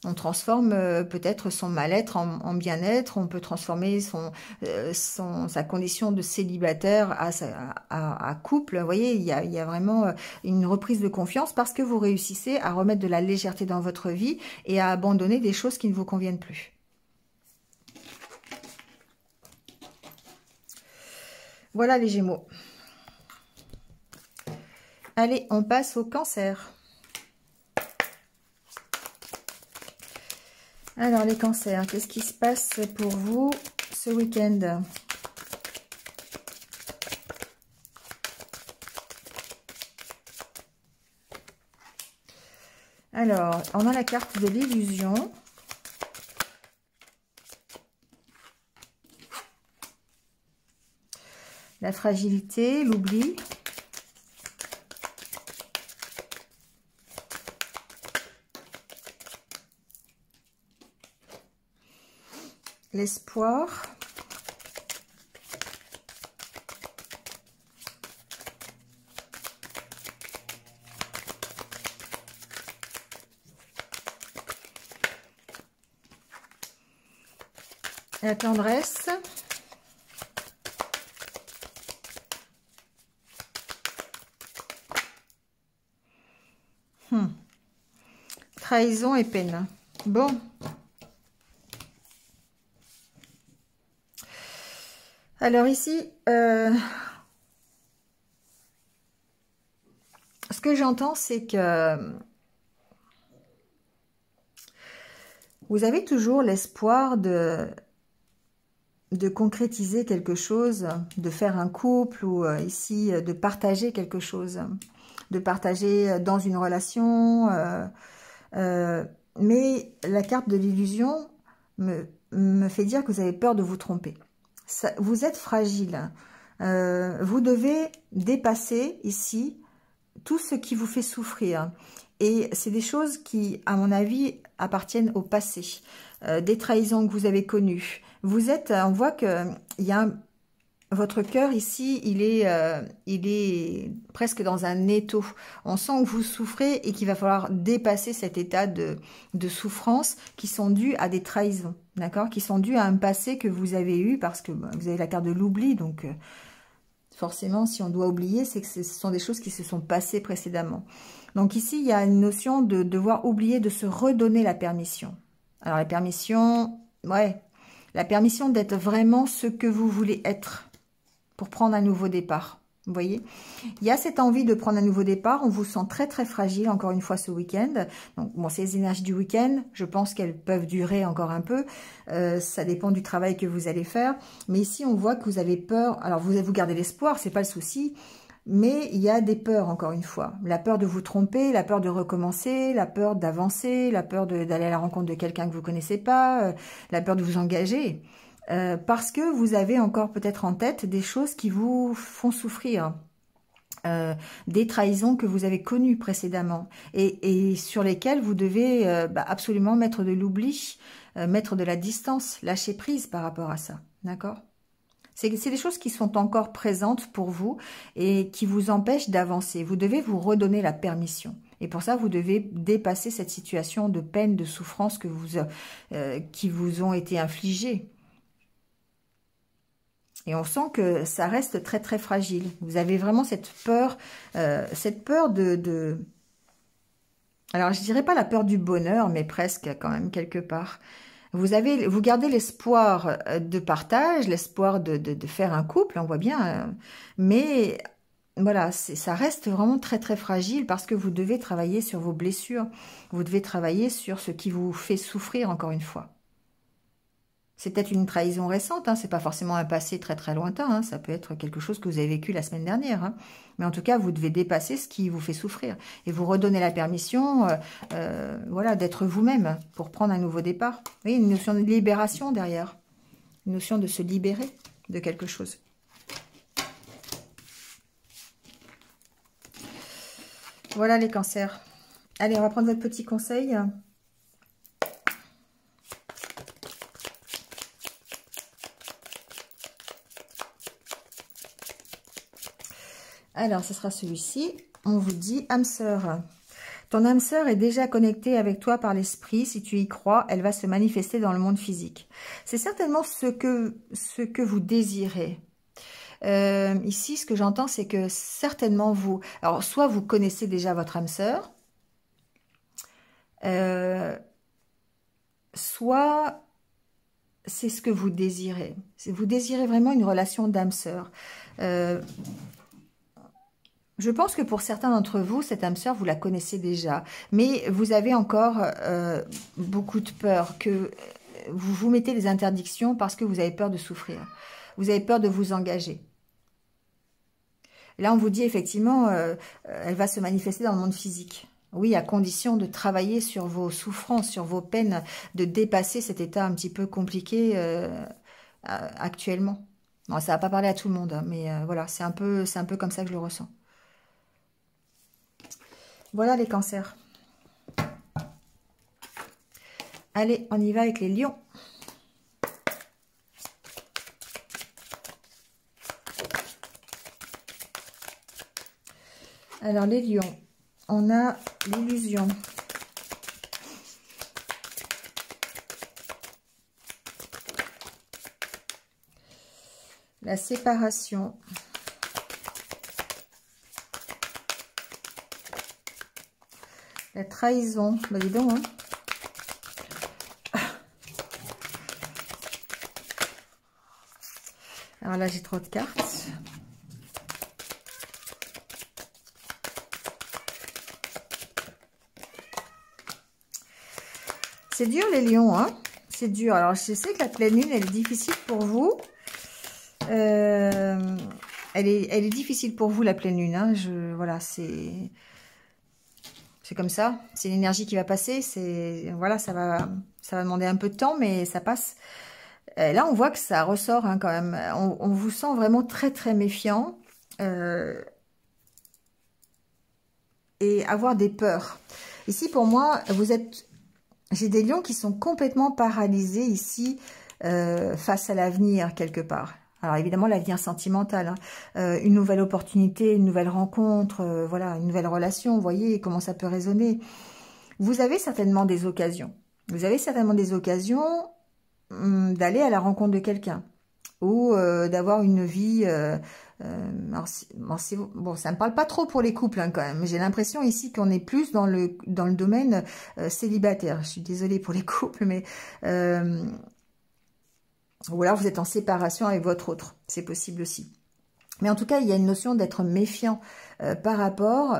On transforme peut-être son mal-être en bien-être. On peut transformer sa condition de célibataire à couple. Vous voyez, il y a vraiment une reprise de confiance parce que vous réussissez à remettre de la légèreté dans votre vie et à abandonner des choses qui ne vous conviennent plus. Voilà les Gémeaux. Allez, on passe au Cancer. Alors les Cancers, qu'est-ce qui se passe pour vous ce week-end? Alors, on a la carte de l'illusion. La fragilité, l'oubli. L'espoir. La tendresse. Trahison et peine. Bon. Alors ici, ce que j'entends, c'est que vous avez toujours l'espoir de concrétiser quelque chose, de faire un couple ou ici de partager quelque chose, de partager dans une relation. Mais la carte de l'illusion me fait dire que vous avez peur de vous tromper. Vous êtes fragile. Vous devez dépasser ici tout ce qui vous fait souffrir. Et c'est des choses qui, à mon avis, appartiennent au passé. Des trahisons que vous avez connues. On voit que votre cœur ici, il est presque dans un étau. On sent que vous souffrez et qu'il va falloir dépasser cet état de souffrance qui sont dus à des trahisons, d'accord? Qui sont dus à un passé que vous avez eu parce que vous avez la carte de l'oubli, donc forcément, si on doit oublier, c'est que ce sont des choses qui se sont passées précédemment. Donc ici, il y a une notion de devoir oublier, de se redonner la permission. Alors la permission, ouais, la permission d'être vraiment ce que vous voulez être pour prendre un nouveau départ. Vous voyez, il y a cette envie de prendre un nouveau départ. On vous sent très très fragile encore une fois ce week-end. Donc bon, ces énergies du week-end, je pense qu'elles peuvent durer encore un peu. Ça dépend du travail que vous allez faire. Mais ici, on voit que vous avez peur. Alors vous gardez l'espoir, c'est pas le souci. Mais il y a des peurs encore une fois. La peur de vous tromper, la peur de recommencer, la peur d'avancer, la peur d'aller à la rencontre de quelqu'un que vous connaissez pas, la peur de vous engager. Parce que vous avez encore peut-être en tête des choses qui vous font souffrir, des trahisons que vous avez connues précédemment et sur lesquelles vous devez absolument mettre de l'oubli, mettre de la distance, lâcher prise par rapport à ça, d'accord? C'est des choses qui sont encore présentes pour vous et qui vous empêchent d'avancer. Vous devez vous redonner la permission. Et pour ça, vous devez dépasser cette situation de peine, de souffrance qui vous ont été infligées. Et on sent que ça reste très très fragile. Vous avez vraiment cette peur de... Alors, je dirais pas la peur du bonheur, mais presque quand même quelque part. Vous gardez l'espoir de partage, l'espoir de faire un couple, on voit bien. Mais voilà, ça reste vraiment très très fragile parce que vous devez travailler sur vos blessures. Vous devez travailler sur ce qui vous fait souffrir encore une fois. C'est peut-être une trahison récente, hein, c'est pas forcément un passé très très lointain, hein, ça peut être quelque chose que vous avez vécu la semaine dernière. Hein. Mais en tout cas, vous devez dépasser ce qui vous fait souffrir et vous redonner la permission voilà, d'être vous-même pour prendre un nouveau départ. Vous voyez, une notion de libération derrière, une notion de se libérer de quelque chose. Voilà les cancers. Allez, on va prendre votre petit conseil. Alors, ce sera celui-ci. On vous dit, âme sœur, Ton âme sœur est déjà connectée avec toi par l'esprit. Si tu y crois, elle va se manifester dans le monde physique. C'est certainement ce que vous désirez. Ici, ce que j'entends, c'est que certainement vous... Alors, soit vous connaissez déjà votre âme sœur, soit c'est ce que vous désirez. Vous désirez vraiment une relation d'âme sœur. Je pense que pour certains d'entre vous, cette âme sœur, vous la connaissez déjà. Mais vous avez encore beaucoup de peur, que vous vous mettez des interdictions parce que vous avez peur de souffrir. Vous avez peur de vous engager. Là, on vous dit effectivement, elle va se manifester dans le monde physique. Oui, à condition de travailler sur vos souffrances, sur vos peines, de dépasser cet état un petit peu compliqué actuellement. Bon, ça va pas parler à tout le monde, hein, mais voilà, c'est un peu comme ça que je le ressens. Voilà les cancers. Allez, on y va avec les lions. Alors les lions, on a l'illusion. La séparation. La trahison. Bah dis donc, hein. Alors là, j'ai trop de cartes. C'est dur les lions, hein. C'est dur. Alors, je sais que la pleine lune, elle est difficile pour vous. Elle est difficile pour vous, la pleine lune. Hein. Voilà, c'est comme ça. C'est l'énergie qui va passer. Voilà, ça va demander un peu de temps, mais ça passe. Là, on voit que ça ressort hein, quand même. On vous sent vraiment très, très méfiant. Et avoir des peurs. Ici, pour moi, j'ai des lions qui sont complètement paralysés ici face à l'avenir, quelque part. Alors, évidemment, l'avenir sentimental. Hein. Une nouvelle opportunité, une nouvelle rencontre, voilà, une nouvelle relation. Vous voyez comment ça peut résonner. Vous avez certainement des occasions. Vous avez certainement des occasions d'aller à la rencontre de quelqu'un ou d'avoir une vie... bon, ça ne me parle pas trop pour les couples hein, quand même. J'ai l'impression ici qu'on est plus dans le domaine célibataire. Je suis désolée pour les couples, mais... ou alors vous êtes en séparation avec votre autre. C'est possible aussi. Mais en tout cas, il y a une notion d'être méfiant par rapport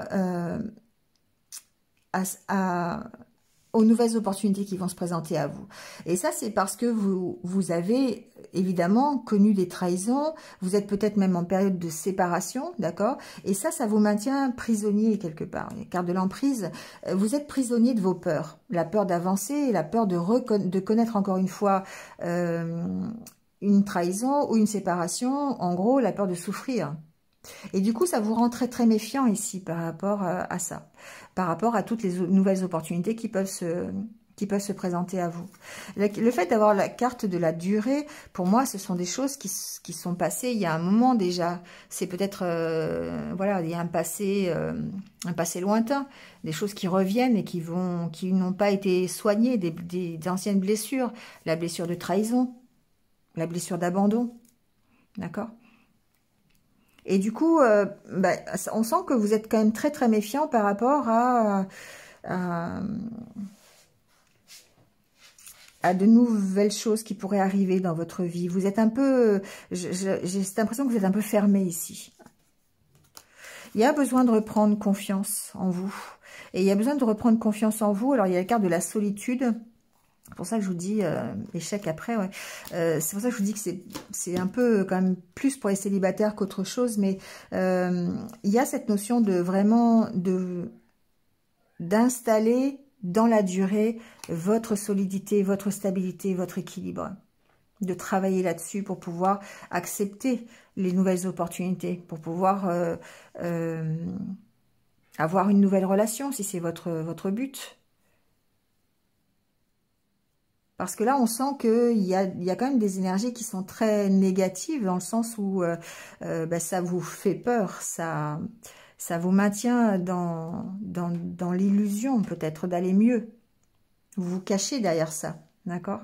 aux nouvelles opportunités qui vont se présenter à vous. Et ça, c'est parce que vous avez évidemment connu des trahisons, vous êtes peut-être même en période de séparation, d'accord? Et ça vous maintient prisonnier quelque part. Car de l'emprise, vous êtes prisonnier de vos peurs. La peur d'avancer, la peur de connaître encore une fois une trahison ou une séparation, en gros, la peur de souffrir. Et du coup, ça vous rend très très méfiant ici par rapport à ça, par rapport à toutes les nouvelles opportunités qui peuvent se présenter à vous. Le fait d'avoir la carte de la durée, pour moi, ce sont des choses qui sont passées il y a un moment déjà. C'est peut-être, voilà, il y a un passé lointain, des choses qui reviennent et qui n'ont pas été soignées, des anciennes blessures, la blessure de trahison, la blessure d'abandon, d'accord ? Et du coup, on sent que vous êtes quand même très très méfiant par rapport à de nouvelles choses qui pourraient arriver dans votre vie. Vous êtes un peu... J'ai cette impression que vous êtes un peu fermé ici. Il y a besoin de reprendre confiance en vous. Et il y a besoin de reprendre confiance en vous. Alors, il y a la carte de la solitude. C'est pour ça que je vous dis échec après. Ouais. C'est pour ça que je vous dis que c'est un peu quand même plus pour les célibataires qu'autre chose. Mais il y a cette notion de vraiment d'installer dans la durée votre solidité, votre stabilité, votre équilibre. De travailler là-dessus pour pouvoir accepter les nouvelles opportunités, pour pouvoir avoir une nouvelle relation si c'est votre but. Parce que là, on sent qu'il y a quand même des énergies qui sont très négatives, dans le sens où ça vous fait peur, ça ça vous maintient dans l'illusion peut-être d'aller mieux. Vous vous cachez derrière ça, d'accord?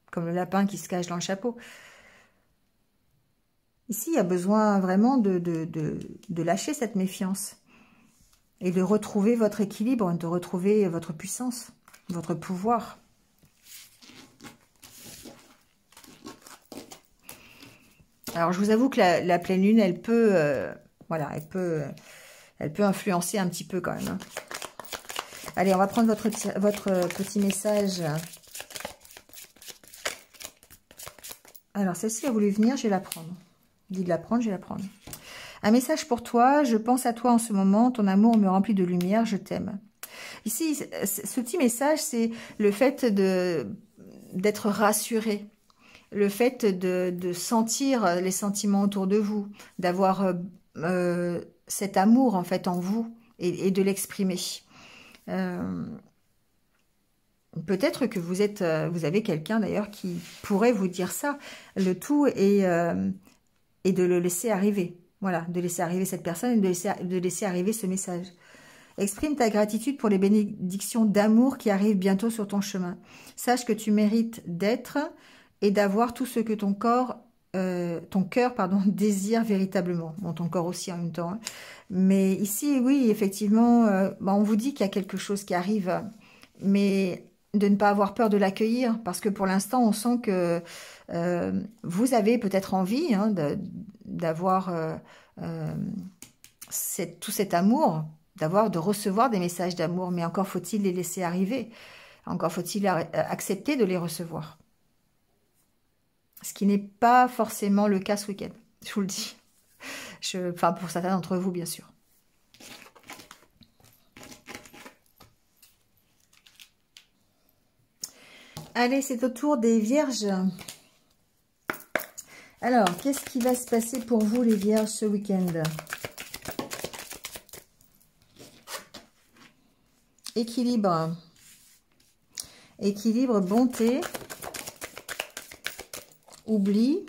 Comme le lapin qui se cache dans le chapeau. Ici, il y a besoin vraiment de lâcher cette méfiance et de retrouver votre équilibre, de retrouver votre puissance, votre pouvoir. Alors, je vous avoue que la pleine lune, elle peut, voilà, elle peut influencer un petit peu quand même. Hein. Allez, on va prendre votre petit message. Alors, celle-ci a voulu venir, je vais la prendre. Dit de la prendre, je vais la prendre. Un message pour toi, je pense à toi en ce moment, ton amour me remplit de lumière, je t'aime. Ici, ce petit message, c'est le fait d'être rassuré. Le fait de sentir les sentiments autour de vous, d'avoir cet amour en fait en vous et de l'exprimer. Peut-être que vous avez quelqu'un d'ailleurs qui pourrait vous dire ça. Le tout est de le laisser arriver. Voilà, de laisser arriver cette personne et de laisser arriver ce message. Exprime ta gratitude pour les bénédictions d'amour qui arrivent bientôt sur ton chemin. Sache que tu mérites d'être et d'avoir tout ce que ton cœur désire véritablement. Bon, ton corps aussi en même temps. Hein. Mais ici, oui, effectivement, on vous dit qu'il y a quelque chose qui arrive, mais de ne pas avoir peur de l'accueillir, parce que pour l'instant, on sent que vous avez peut-être envie hein, d'avoir tout cet amour, de recevoir des messages d'amour, mais encore faut-il les laisser arriver. Encore faut-il accepter de les recevoir. Ce qui n'est pas forcément le cas ce week-end, je vous le dis. Enfin, pour certains d'entre vous, bien sûr. Allez, c'est au tour des vierges. Alors, qu'est-ce qui va se passer pour vous, les vierges, ce week-end? Équilibre. Équilibre, bonté. Oubli.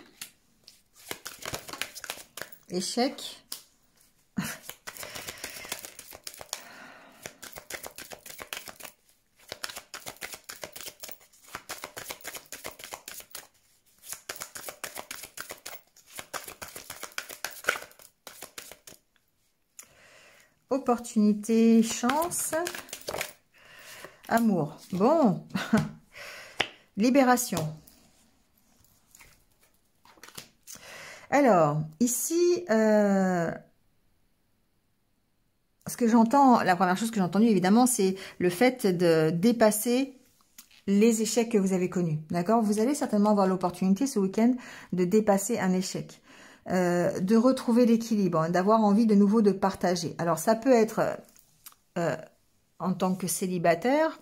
Échec. Opportunité, chance. Amour. Bon. Libération. Alors, ici, ce que j'entends, la première chose que j'ai entendue, évidemment, c'est le fait de dépasser les échecs que vous avez connus. D'accord? Vous allez certainement avoir l'opportunité ce week-end de dépasser un échec, de retrouver l'équilibre, d'avoir envie de nouveau de partager. Alors, ça peut être en tant que célibataire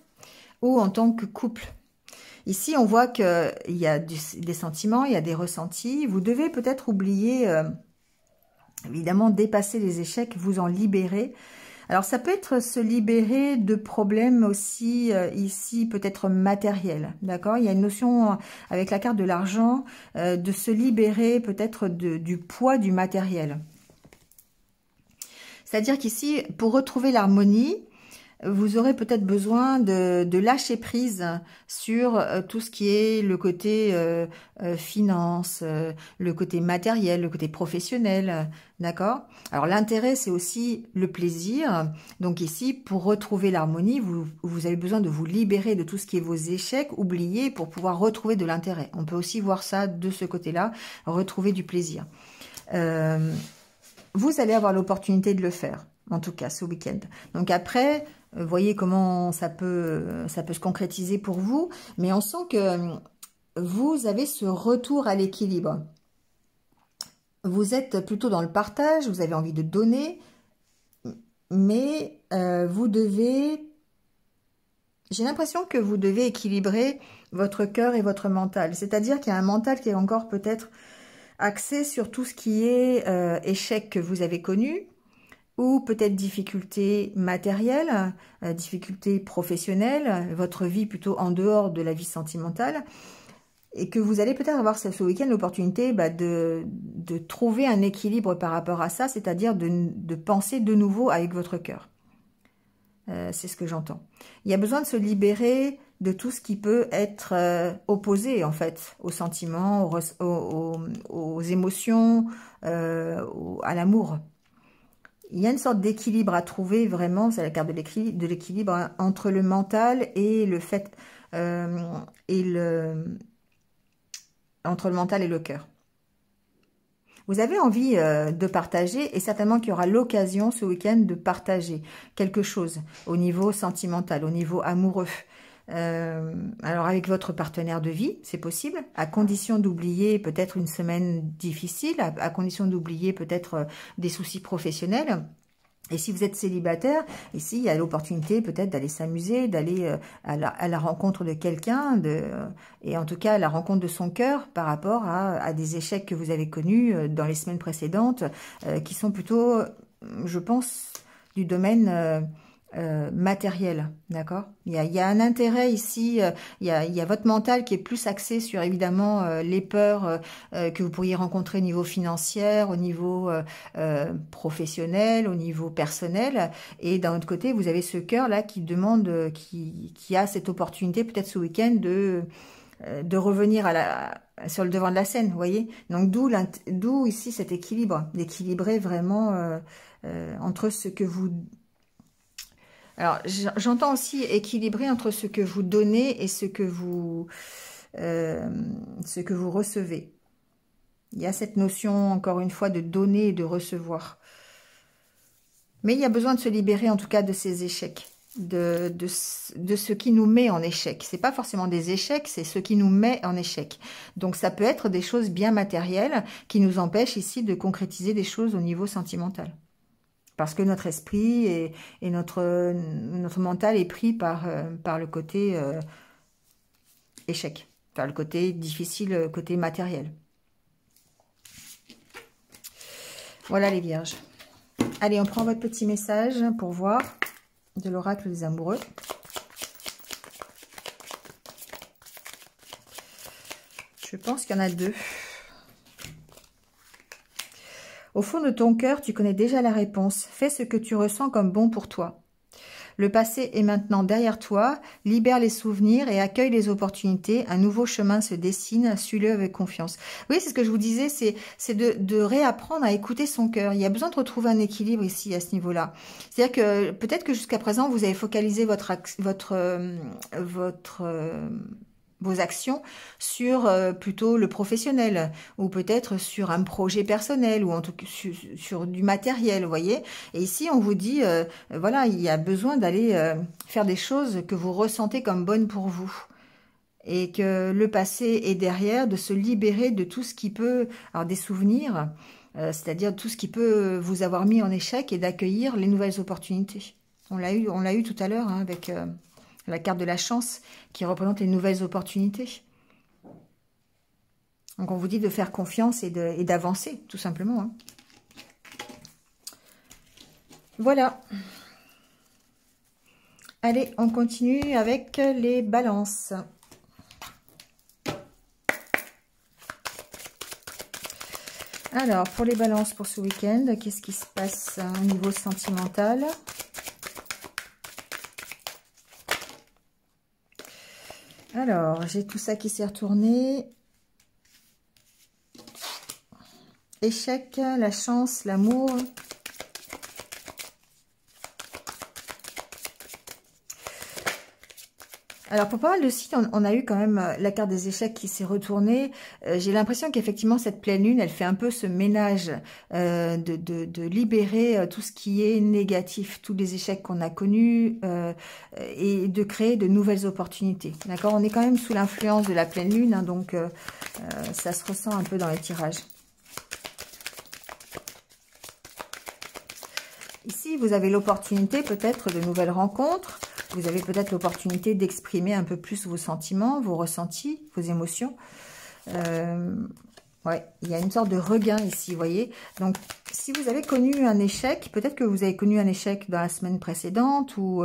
ou en tant que couple. Ici, on voit qu'il y a des sentiments, il y a des ressentis. Vous devez peut-être oublier, évidemment, dépasser les échecs, vous en libérer. Alors, ça peut être se libérer de problèmes aussi, ici, peut-être matériels. D'accord? Il y a une notion, avec la carte de l'argent, de se libérer peut-être du poids du matériel. C'est-à-dire qu'ici, pour retrouver l'harmonie, vous aurez peut-être besoin de lâcher prise sur tout ce qui est le côté finance, le côté matériel, le côté professionnel, d'accord? Alors l'intérêt, c'est aussi le plaisir. Donc ici, pour retrouver l'harmonie, vous avez besoin de vous libérer de tout ce qui est vos échecs, oublier pour pouvoir retrouver de l'intérêt. On peut aussi voir ça de ce côté-là, retrouver du plaisir. Vous allez avoir l'opportunité de le faire, en tout cas ce week-end. Donc après, voyez comment ça peut se concrétiser pour vous, mais on sent que vous avez ce retour à l'équilibre. Vous êtes plutôt dans le partage, vous avez envie de donner, mais vous devez... J'ai l'impression que vous devez équilibrer votre cœur et votre mental. C'est-à-dire qu'il y a un mental qui est encore peut-être axé sur tout ce qui est échec que vous avez connu, ou peut-être difficultés matérielles, difficultés professionnelles, votre vie plutôt en dehors de la vie sentimentale. et que vous allez peut-être avoir ce week-end l'opportunité de trouver un équilibre par rapport à ça, c'est-à-dire de penser de nouveau avec votre cœur. C'est ce que j'entends. Il y a besoin de se libérer de tout ce qui peut être opposé, en fait, aux sentiments, aux émotions, à l'amour. Il y a une sorte d'équilibre à trouver, vraiment, c'est la carte de l'équilibre hein, entre le mental et le fait... entre le mental et le cœur. Vous avez envie de partager et certainement qu'il y aura l'occasion ce week-end de partager quelque chose au niveau sentimental, au niveau amoureux. Alors avec votre partenaire de vie, c'est possible, à condition d'oublier peut-être une semaine difficile, à condition d'oublier peut-être des soucis professionnels. Et si vous êtes célibataire, ici, il y a l'opportunité peut-être d'aller s'amuser, d'aller à la rencontre de quelqu'un, et en tout cas à la rencontre de son cœur par rapport à des échecs que vous avez connus dans les semaines précédentes, qui sont plutôt, je pense, du domaine matériel, d'accord. Il y a un intérêt ici, il y a votre mental qui est plus axé sur évidemment les peurs que vous pourriez rencontrer au niveau financier, au niveau professionnel, au niveau personnel, et d'un autre côté vous avez ce cœur là qui demande, qui a cette opportunité peut-être ce week-end de revenir sur le devant de la scène, vous voyez. Donc d'où ici cet équilibre, d'équilibrer vraiment entre ce que vous... Alors, j'entends aussi équilibrer entre ce que vous donnez et ce que vous recevez. Il y a cette notion, encore une fois, de donner et de recevoir. Mais il y a besoin de se libérer, en tout cas, de ces échecs, de ce qui nous met en échec. C'est pas forcément des échecs, c'est ce qui nous met en échec. Donc, ça peut être des choses bien matérielles qui nous empêchent ici de concrétiser des choses au niveau sentimental. Parce que notre esprit et notre mental est pris par le côté échec, par le côté difficile, le côté matériel. Voilà les vierges. Allez, on prend votre petit message pour voir de l'oracle des amoureux. Je pense qu'il y en a deux. Au fond de ton cœur, tu connais déjà la réponse. Fais ce que tu ressens comme bon pour toi. Le passé est maintenant derrière toi. Libère les souvenirs et accueille les opportunités. Un nouveau chemin se dessine. Suis-le avec confiance. Oui, c'est ce que je vous disais, c'est de réapprendre à écouter son cœur. Il y a besoin de retrouver un équilibre ici, à ce niveau-là. C'est-à-dire que peut-être que jusqu'à présent, vous avez focalisé vos actions sur plutôt le professionnel ou peut-être sur un projet personnel ou en tout cas sur du matériel, vous voyez. Et ici, on vous dit, voilà, il y a besoin d'aller faire des choses que vous ressentez comme bonnes pour vous. Et que le passé est derrière, de se libérer de tout ce qui peut, alors des souvenirs, c'est-à-dire tout ce qui peut vous avoir mis en échec et d'accueillir les nouvelles opportunités. On l'a eu tout à l'heure hein, avec... la carte de la chance qui représente les nouvelles opportunités. Donc on vous dit de faire confiance et d'avancer, tout simplement. Hein. Voilà. Allez, on continue avec les balances. Alors, pour les balances pour ce week-end, qu'est-ce qui se passe au niveau sentimental ? Alors, j'ai tout ça qui s'est retourné. Échec, la chance, l'amour. Alors, pour pas mal de signes, on a eu quand même la carte des échecs qui s'est retournée. J'ai l'impression qu'effectivement, cette pleine lune, elle fait un peu ce ménage de libérer tout ce qui est négatif, tous les échecs qu'on a connus et de créer de nouvelles opportunités. D'accord ? On est quand même sous l'influence de la pleine lune, hein, donc ça se ressent un peu dans les tirages. Ici, vous avez l'opportunité peut-être de nouvelles rencontres. Vous avez peut-être l'opportunité d'exprimer un peu plus vos sentiments, vos ressentis, vos émotions. Ouais, il y a une sorte de regain ici, vous voyez. Donc, si vous avez connu un échec, peut-être que vous avez connu un échec dans la semaine précédente ou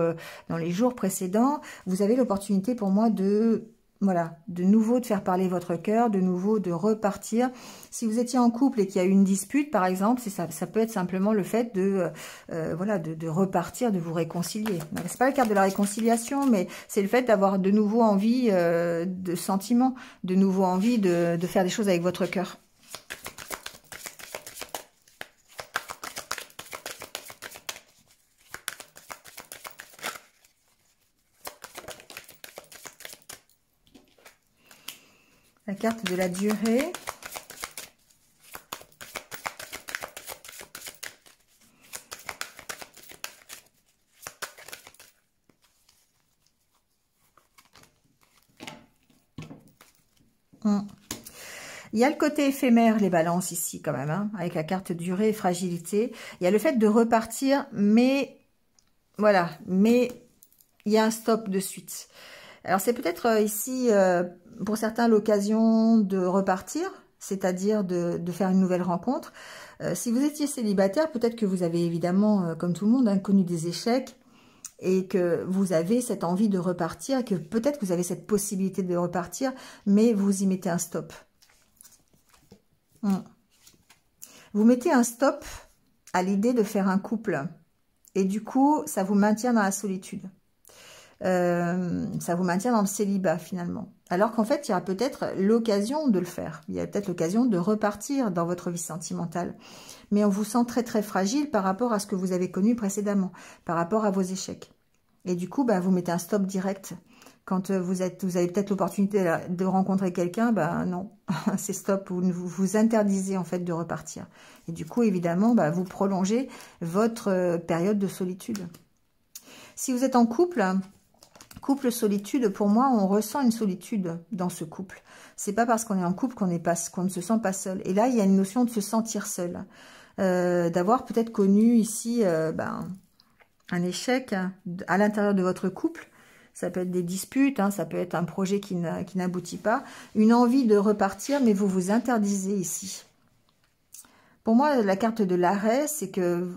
dans les jours précédents, vous avez l'opportunité pour moi de voilà, de nouveau de faire parler votre cœur, de nouveau de repartir. Si vous étiez en couple et qu'il y a eu une dispute, par exemple, ça peut être simplement le fait de, voilà, de repartir, de vous réconcilier. C'est pas la carte de la réconciliation, mais c'est le fait d'avoir de nouveau envie de sentiments, de nouveau envie de faire des choses avec votre cœur. La carte de la durée. Il y a le côté éphémère, les balances ici quand même, hein, avec la carte durée et fragilité. Il y a le fait de repartir, mais voilà, mais il y a un stop de suite. Alors c'est peut-être ici, pour certains, l'occasion de repartir, c'est-à-dire de faire une nouvelle rencontre. Si vous étiez célibataire, peut-être que vous avez évidemment, comme tout le monde, connu des échecs et que vous avez cette envie de repartir, que peut-être vous avez cette possibilité de repartir, mais vous y mettez un stop. Vous mettez un stop à l'idée de faire un couple et du coup, ça vous maintient dans la solitude. Ça vous maintient dans le célibat finalement. Alors qu'en fait, il y aura peut-être l'occasion de le faire. Il y a peut-être l'occasion de repartir dans votre vie sentimentale. Mais on vous sent très très fragile par rapport à ce que vous avez connu précédemment, par rapport à vos échecs. Et du coup, vous mettez un stop direct. Quand vous avez peut-être l'opportunité de rencontrer quelqu'un, non, c'est stop. Vous vous interdisez en fait de repartir. Et du coup, évidemment, vous prolongez votre période de solitude. Si vous êtes en couple... Couple solitude, pour moi, on ressent une solitude dans ce couple. C'est pas parce qu'on est en couple qu'on ne se sent pas seul. Et là, il y a une notion de se sentir seul. D'avoir peut-être connu ici un échec à l'intérieur de votre couple. Ça peut être des disputes, ça peut être un projet qui n'aboutit pas. Une envie de repartir, mais vous vous interdisez ici. Pour moi, la carte de l'arrêt, c'est que...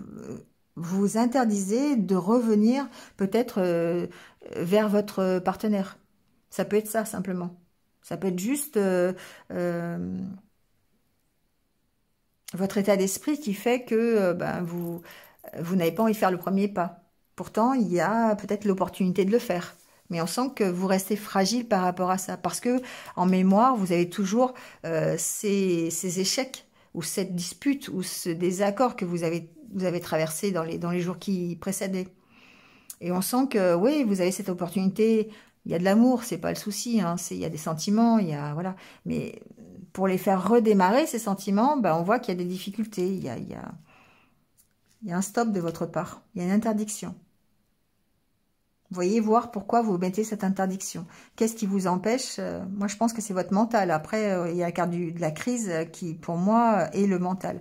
vous vous interdisez de revenir peut-être vers votre partenaire. Ça peut être ça, simplement. Ça peut être juste votre état d'esprit qui fait que vous n'avez pas envie de faire le premier pas. Pourtant, il y a peut-être l'opportunité de le faire. Mais on sent que vous restez fragile par rapport à ça. Parce que en mémoire, vous avez toujours ces échecs ou cette dispute ou ce désaccord que vous avez traversé dans les jours qui précédaient. Et on sent que, oui, vous avez cette opportunité, il y a de l'amour, c'est pas le souci, il y a des sentiments, il y a, voilà. Mais pour les faire redémarrer, ces sentiments, on voit qu'il y a des difficultés, il y a un stop de votre part, il y a une interdiction. Vous voyez, voir pourquoi vous mettez cette interdiction. Qu'est-ce qui vous empêche? Moi, je pense que c'est votre mental. Après, il y a la carte de la crise qui, pour moi, est le mental.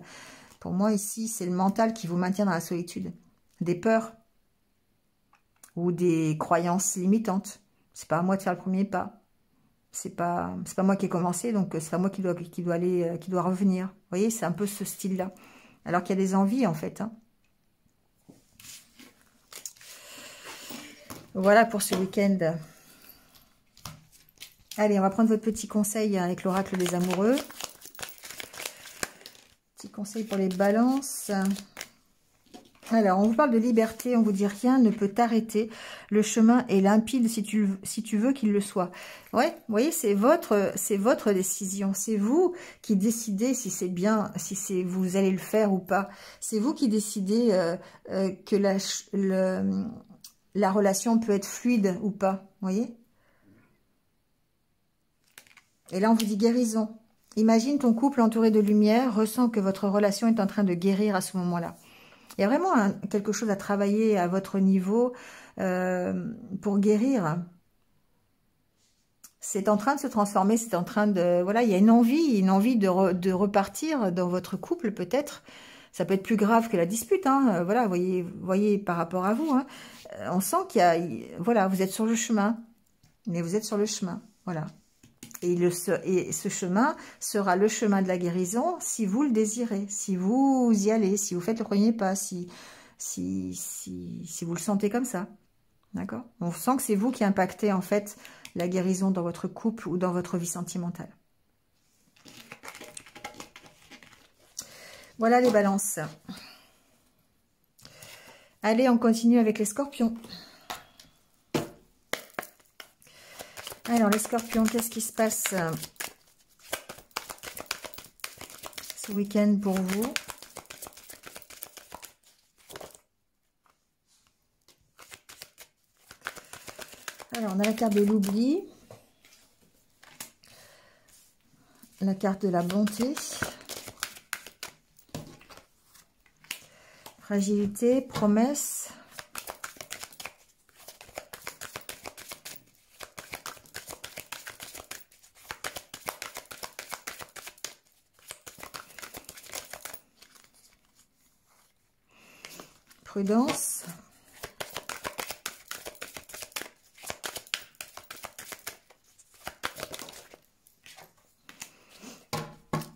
Pour moi, ici, c'est le mental qui vous maintient dans la solitude. Des peurs ou des croyances limitantes. C'est pas à moi de faire le premier pas. C'est pas moi qui ai commencé, donc c'est pas moi qui doit revenir. Vous voyez, c'est un peu ce style-là. Alors qu'il y a des envies, en fait. Voilà pour ce week-end. Allez, on va prendre votre petit conseil avec l'oracle des amoureux. Petit conseil pour les balances. Alors, on vous parle de liberté, on vous dit rien ne peut t'arrêter. Le chemin est limpide si tu veux qu'il le soit. Ouais, vous voyez, c'est votre décision. C'est vous qui décidez si c'est bien, si vous allez le faire ou pas. C'est vous qui décidez que la relation peut être fluide ou pas. Vous voyez? Et là, on vous dit guérison. Imagine ton couple entouré de lumière, ressens que votre relation est en train de guérir à ce moment-là. Il y a vraiment quelque chose à travailler à votre niveau pour guérir. C'est en train de se transformer, c'est en train de... Voilà, il y a une envie de repartir dans votre couple peut-être. Ça peut être plus grave que la dispute, voilà, voyez par rapport à vous. On sent qu'il y a... Voilà, vous êtes sur le chemin. Mais vous êtes sur le chemin, voilà. Et ce chemin sera le chemin de la guérison si vous le désirez, si vous y allez, si vous faites le premier pas, si vous le sentez comme ça. D'accord? On sent que c'est vous qui impactez en fait la guérison dans votre couple ou dans votre vie sentimentale. Voilà les balances. Allez, on continue avec les scorpions. Alors, les scorpions, qu'est-ce qui se passe ce week-end pour vous? Alors, on a la carte de l'oubli, la carte de la bonté, fragilité, promesse, prudence,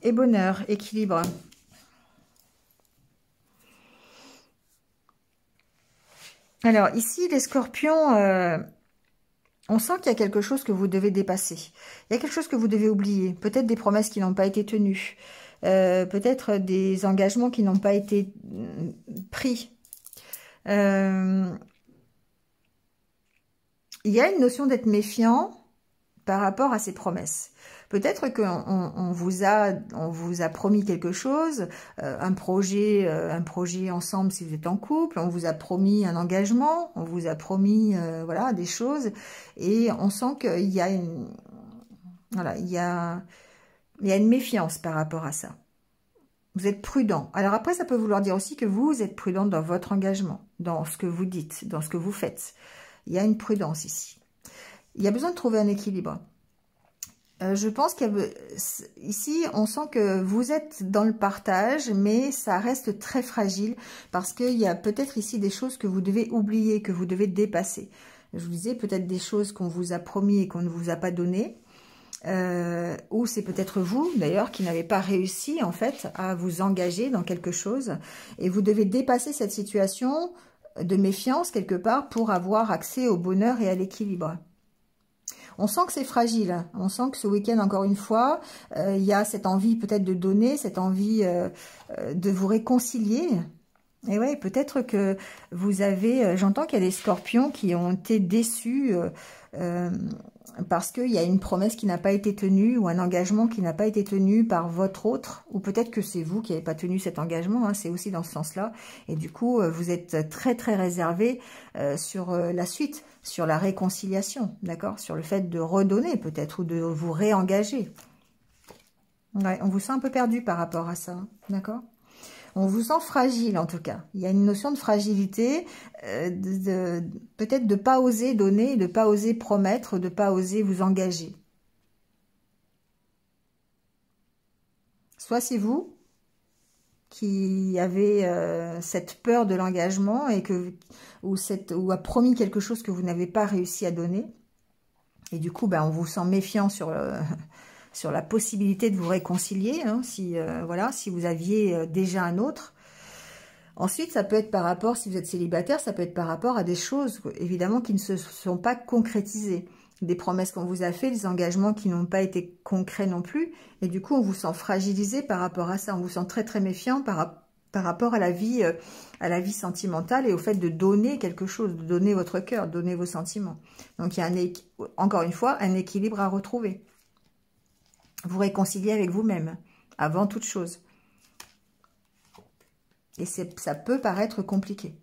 et bonheur, équilibre. Alors ici, les scorpions, on sent qu'il y a quelque chose que vous devez dépasser. Il y a quelque chose que vous devez oublier. Peut-être des promesses qui n'ont pas été tenues. Peut-être des engagements qui n'ont pas été pris. Il y a une notion d'être méfiant par rapport à ces promesses. Peut-être qu'on vous a promis quelque chose, un projet ensemble si vous êtes en couple, on vous a promis un engagement, on vous a promis voilà, des choses, et on sent qu'il y a il y a une méfiance par rapport à ça. Vous êtes prudent. Alors après, ça peut vouloir dire aussi que vous êtes prudent dans votre engagement, dans ce que vous dites, dans ce que vous faites. Il y a une prudence ici. Il y a besoin de trouver un équilibre. Je pense qu'ici, on sent que vous êtes dans le partage, mais ça reste très fragile parce qu'il y a peut-être ici des choses que vous devez oublier, que vous devez dépasser. Je vous disais, peut-être des choses qu'on vous a promis et qu'on ne vous a pas donné, ou c'est peut-être vous, d'ailleurs, qui n'avez pas réussi, en fait, à vous engager dans quelque chose, et vous devez dépasser cette situation de méfiance, quelque part, pour avoir accès au bonheur et à l'équilibre. On sent que c'est fragile, on sent que ce week-end, encore une fois, il y a cette envie peut-être de donner, cette envie de vous réconcilier. Et ouais, peut-être que vous avez, j'entends qu'il y a des scorpions qui ont été déçus parce qu'il y a une promesse qui n'a pas été tenue ou un engagement qui n'a pas été tenu par votre autre, ou peut-être que c'est vous qui n'avez pas tenu cet engagement, hein, c'est aussi dans ce sens-là. Et du coup, vous êtes très très réservé sur la suite, sur la réconciliation, d'accord, sur le fait de redonner peut-être ou de vous réengager. Ouais, on vous sent un peu perdu par rapport à ça, hein, d'accord. On vous sent fragile en tout cas. Il y a une notion de fragilité, peut-être de ne pas oser donner, de ne pas oser promettre, de ne pas oser vous engager. Soit c'est vous qui avez cette peur de l'engagement et ou a promis quelque chose que vous n'avez pas réussi à donner. Et du coup, on vous sent méfiant sur la possibilité de vous réconcilier, hein, voilà, si vous aviez déjà un autre. Ensuite, ça peut être par rapport, si vous êtes célibataire, ça peut être par rapport à des choses, évidemment, qui ne se sont pas concrétisées. Des promesses qu'on vous a fait, des engagements qui n'ont pas été concrets non plus. Et du coup, on vous sent fragilisé par rapport à ça. On vous sent très, très méfiant par rapport à la vie sentimentale et au fait de donner quelque chose, de donner votre cœur, de donner vos sentiments. Donc, il y a encore une fois un équilibre à retrouver. Vous réconcilier avec vous-même, avant toute chose. Et ça peut paraître compliqué.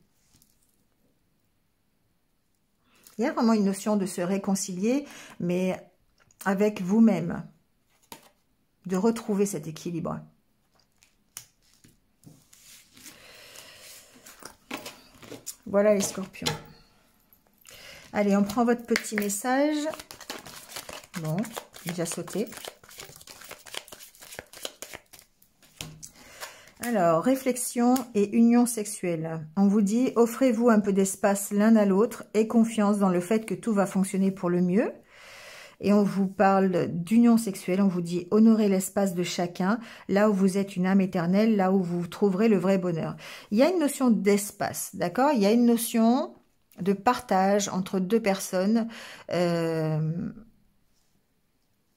Il y a vraiment une notion de se réconcilier, mais avec vous-même. De retrouver cet équilibre. Voilà les scorpions. Allez, on prend votre petit message. Bon, déjà sauté. Alors, réflexion et union sexuelle. On vous dit, offrez-vous un peu d'espace l'un à l'autre et confiance dans le fait que tout va fonctionner pour le mieux. Et on vous parle d'union sexuelle, on vous dit, honorez l'espace de chacun, là où vous êtes une âme éternelle, là où vous trouverez le vrai bonheur. Il y a une notion d'espace, d'accord? Il y a une notion de partage entre deux personnes.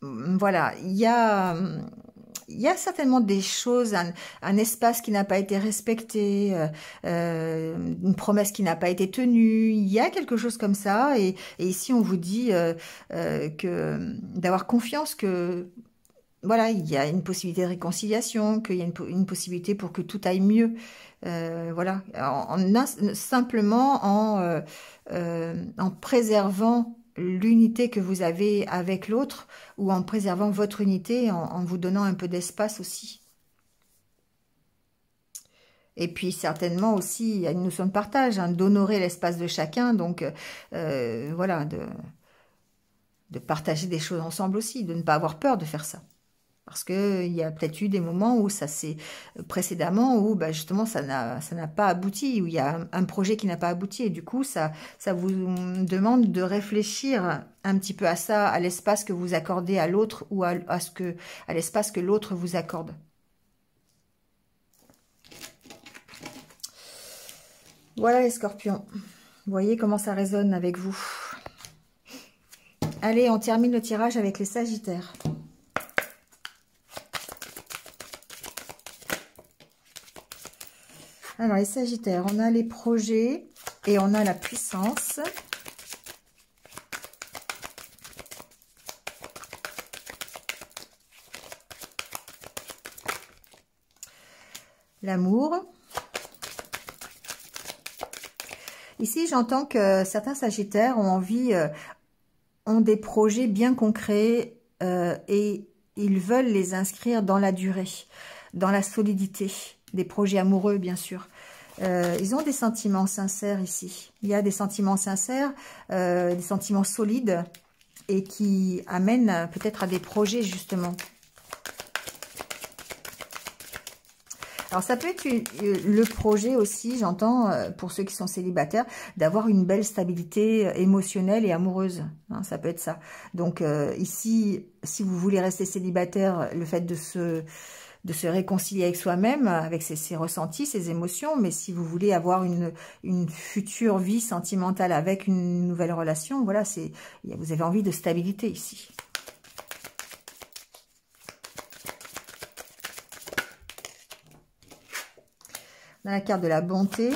Voilà, il y a certainement des choses, un espace qui n'a pas été respecté, une promesse qui n'a pas été tenue. Il y a quelque chose comme ça. Et ici, on vous dit que d'avoir confiance que voilà, il y a une possibilité de réconciliation, qu'il y a une possibilité pour que tout aille mieux. Voilà, simplement en préservant l'unité que vous avez avec l'autre ou en préservant votre unité, en vous donnant un peu d'espace aussi. Et puis certainement aussi, il y a une notion de partage, hein, d'honorer l'espace de chacun, donc voilà, de partager des choses ensemble aussi, de ne pas avoir peur de faire ça. Parce qu'il y a peut-être eu des moments où ça s'est précédemment, où bah, justement ça n'a pas abouti, où il y a un projet qui n'a pas abouti. Et du coup, ça vous demande de réfléchir un petit peu à ça, à l'espace que vous accordez à l'autre ou à l'espace que l'autre vous accorde. Voilà les scorpions. Vous voyez comment ça résonne avec vous. Allez, on termine le tirage avec les sagittaires. Alors, les sagittaires, on a les projets et on a la puissance. L'amour. Ici, j'entends que certains sagittaires ont envie, ont des projets bien concrets et ils veulent les inscrire dans la durée, dans la solidité. Des projets amoureux, bien sûr. Ils ont des sentiments sincères ici. Il y a des sentiments sincères, des sentiments solides et qui amènent peut-être à des projets, justement. Alors, ça peut être le projet aussi, j'entends, pour ceux qui sont célibataires, d'avoir une belle stabilité émotionnelle et amoureuse. Hein, ça peut être ça. Donc, ici, si vous voulez rester célibataire, le fait de se réconcilier avec soi-même, avec ses ressentis, ses émotions, mais si vous voulez avoir une future vie sentimentale avec une nouvelle relation, voilà, vous avez envie de stabilité ici. On a la carte de la bonté,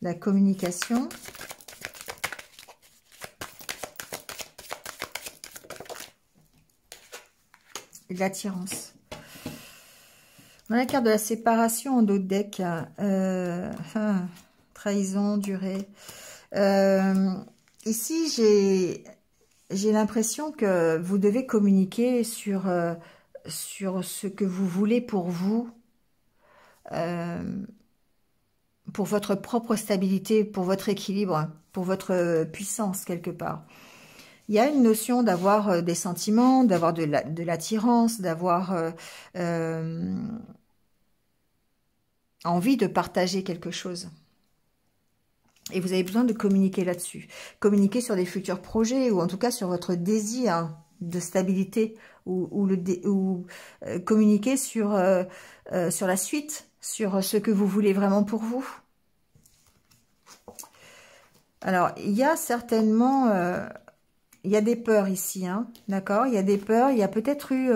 la communication, et de l'attirance. On a la carte de la séparation en dos de deck, trahison, durée. Ici, j'ai l'impression que vous devez communiquer sur ce que vous voulez pour vous, pour votre propre stabilité, pour votre équilibre, pour votre puissance quelque part. Il y a une notion d'avoir des sentiments, d'avoir de l'attirance, d'avoir envie de partager quelque chose. Et vous avez besoin de communiquer là-dessus. Communiquer sur des futurs projets ou en tout cas sur votre désir de stabilité ou communiquer sur la suite, sur ce que vous voulez vraiment pour vous. Alors, il y a certainement... il y a des peurs ici, hein, d'accord? Il y a des peurs, il y a peut-être eu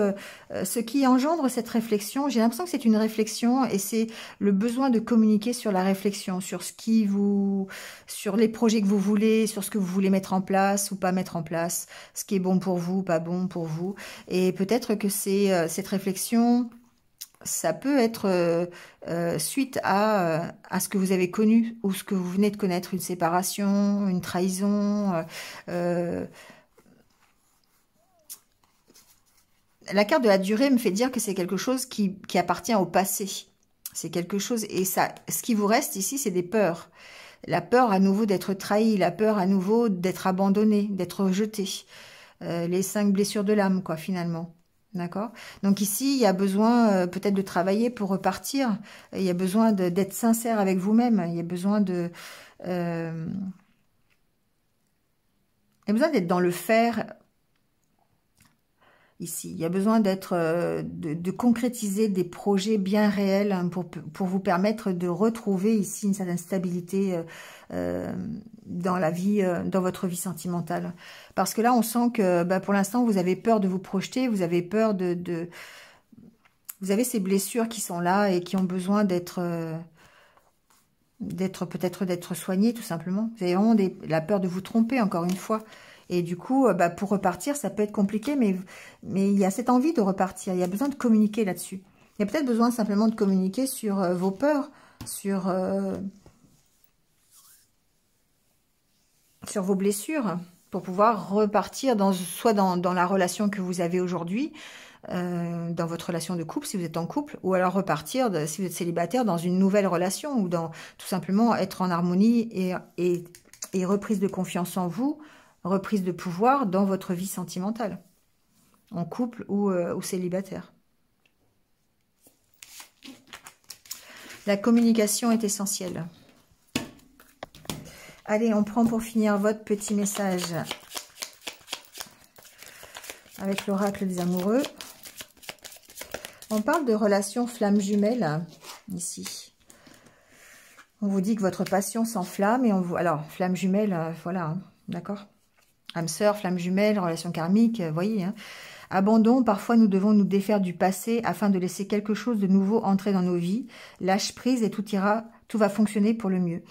ce qui engendre cette réflexion. J'ai l'impression que c'est une réflexion et c'est le besoin de communiquer sur la réflexion, sur sur les projets que vous voulez, sur ce que vous voulez mettre en place ou pas mettre en place, ce qui est bon pour vous, pas bon pour vous. Et peut-être que cette réflexion, ça peut être suite à ce que vous avez connu ou ce que vous venez de connaître, une séparation, une trahison. La carte de la durée me fait dire que c'est quelque chose qui appartient au passé. C'est quelque chose, et ça, ce qui vous reste ici, c'est des peurs. La peur à nouveau d'être trahi, la peur à nouveau d'être abandonné, d'être rejeté. Les 5 blessures de l'âme, quoi, finalement. D'accord? Donc ici, il y a besoin peut-être de travailler pour repartir. Il y a besoin d'être sincère avec vous-même. Il y a besoin il y a besoin d'être dans le faire. ici. Il y a besoin de concrétiser des projets bien réels hein, pour vous permettre de retrouver ici une certaine stabilité dans la vie, dans votre vie sentimentale. Parce que là, on sent que bah, pour l'instant, vous avez peur de vous projeter, vous avez peur vous avez ces blessures qui sont là et qui ont besoin d'être peut-être d'être soignées, tout simplement. Vous avez vraiment la peur de vous tromper, encore une fois. Et du coup, bah, pour repartir, ça peut être compliqué, mais il y a cette envie de repartir. Il y a besoin de communiquer là-dessus. Il y a peut-être besoin simplement de communiquer sur vos peurs, sur vos blessures, pour pouvoir repartir soit dans la relation que vous avez aujourd'hui, dans votre relation de couple, si vous êtes en couple, ou alors repartir, si vous êtes célibataire, dans une nouvelle relation, ou dans tout simplement être en harmonie et reprise de confiance en vous, reprise de pouvoir dans votre vie sentimentale, en couple ou célibataire. La communication est essentielle. Allez, on prend pour finir votre petit message avec l'oracle des amoureux. On parle de relation flamme jumelle, ici. On vous dit que votre passion s'enflamme et on vous... Alors, flamme jumelle, voilà, hein, d'accord. Âme sœur, flamme jumelle, relation karmique, voyez. Hein. Abandon, parfois nous devons nous défaire du passé afin de laisser quelque chose de nouveau entrer dans nos vies. Lâche prise et tout va fonctionner pour le mieux.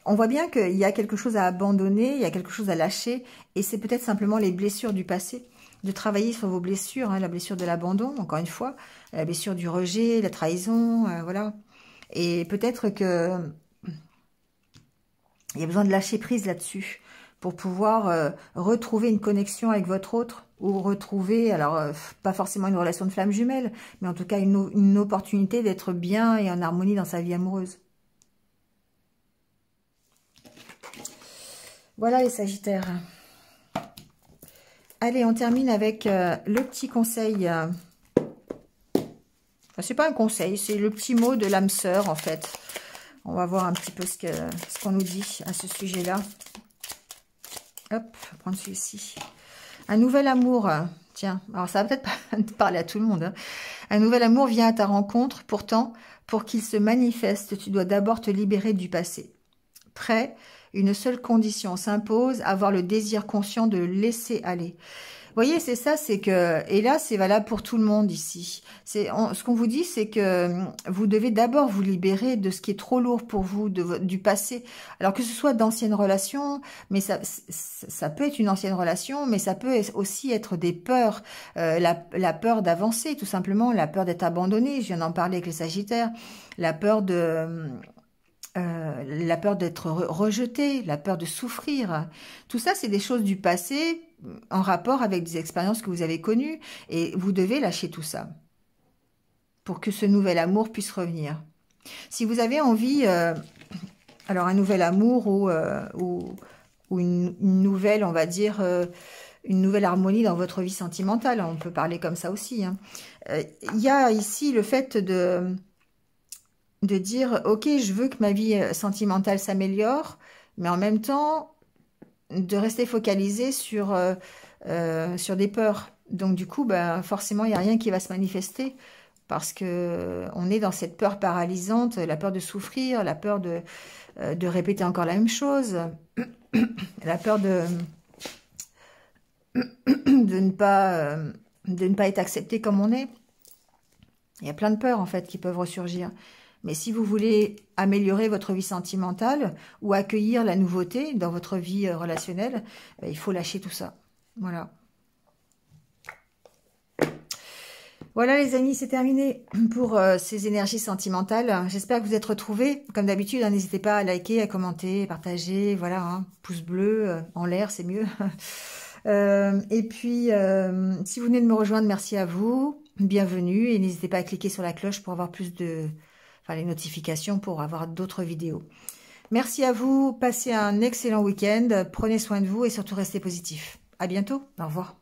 On voit bien qu'il y a quelque chose à abandonner, il y a quelque chose à lâcher, et c'est peut-être simplement les blessures du passé. De travailler sur vos blessures, hein, la blessure de l'abandon, encore une fois, la blessure du rejet, la trahison, voilà. Et peut-être que il y a besoin de lâcher prise là-dessus pour pouvoir retrouver une connexion avec votre autre, ou retrouver, alors pas forcément une relation de flamme jumelle, mais en tout cas une opportunité d'être bien et en harmonie dans sa vie amoureuse. Voilà les Sagittaires. Allez, on termine avec le petit conseil. Enfin, c'est pas un conseil, c'est le petit mot de l'âme sœur, en fait. On va voir un petit peu ce qu'on nous dit à ce sujet-là. Hop, on va prendre celui-ci. Un nouvel amour. Tiens, alors ça va peut-être pas parler à tout le monde. Hein. Un nouvel amour vient à ta rencontre. Pourtant, pour qu'il se manifeste, tu dois d'abord te libérer du passé. Prêt ? Une seule condition s'impose, avoir le désir conscient de laisser aller. Vous voyez, c'est ça, c'est que, et là, c'est valable pour tout le monde ici. Ce qu'on vous dit, c'est que vous devez d'abord vous libérer de ce qui est trop lourd pour vous, du passé. Alors que ce soit d'anciennes relations, mais ça peut être une ancienne relation, mais ça peut aussi être des peurs. La peur d'avancer, tout simplement, la peur d'être abandonné. Je viens d'en parler avec les Sagittaires. La peur d'être rejeté, la peur de souffrir. Tout ça, c'est des choses du passé en rapport avec des expériences que vous avez connues. Et vous devez lâcher tout ça pour que ce nouvel amour puisse revenir. Si vous avez envie, alors un nouvel amour ou une nouvelle, on va dire, une nouvelle harmonie dans votre vie sentimentale, on peut parler comme ça aussi. Hein. Il y a ici le fait de dire, ok, je veux que ma vie sentimentale s'améliore, mais en même temps, de rester focalisé sur des peurs. Donc du coup, bah, forcément, il n'y a rien qui va se manifester, parce que on est dans cette peur paralysante, la peur de souffrir, la peur de répéter encore la même chose, la peur de ne pas être accepté comme on est. Il y a plein de peurs, en fait, qui peuvent ressurgir. Mais si vous voulez améliorer votre vie sentimentale ou accueillir la nouveauté dans votre vie relationnelle, il faut lâcher tout ça. Voilà. Voilà les amis, c'est terminé pour ces énergies sentimentales. J'espère que vous êtes retrouvés. Comme d'habitude, n'hésitez pas à liker, à commenter, partager. Voilà, hein, pouce bleu en l'air, c'est mieux. Et puis, si vous venez de me rejoindre, merci à vous. Bienvenue et n'hésitez pas à cliquer sur la cloche pour avoir plus de... Enfin, les notifications pour avoir d'autres vidéos. Merci à vous, passez un excellent week-end, prenez soin de vous et surtout restez positifs. À bientôt, au revoir.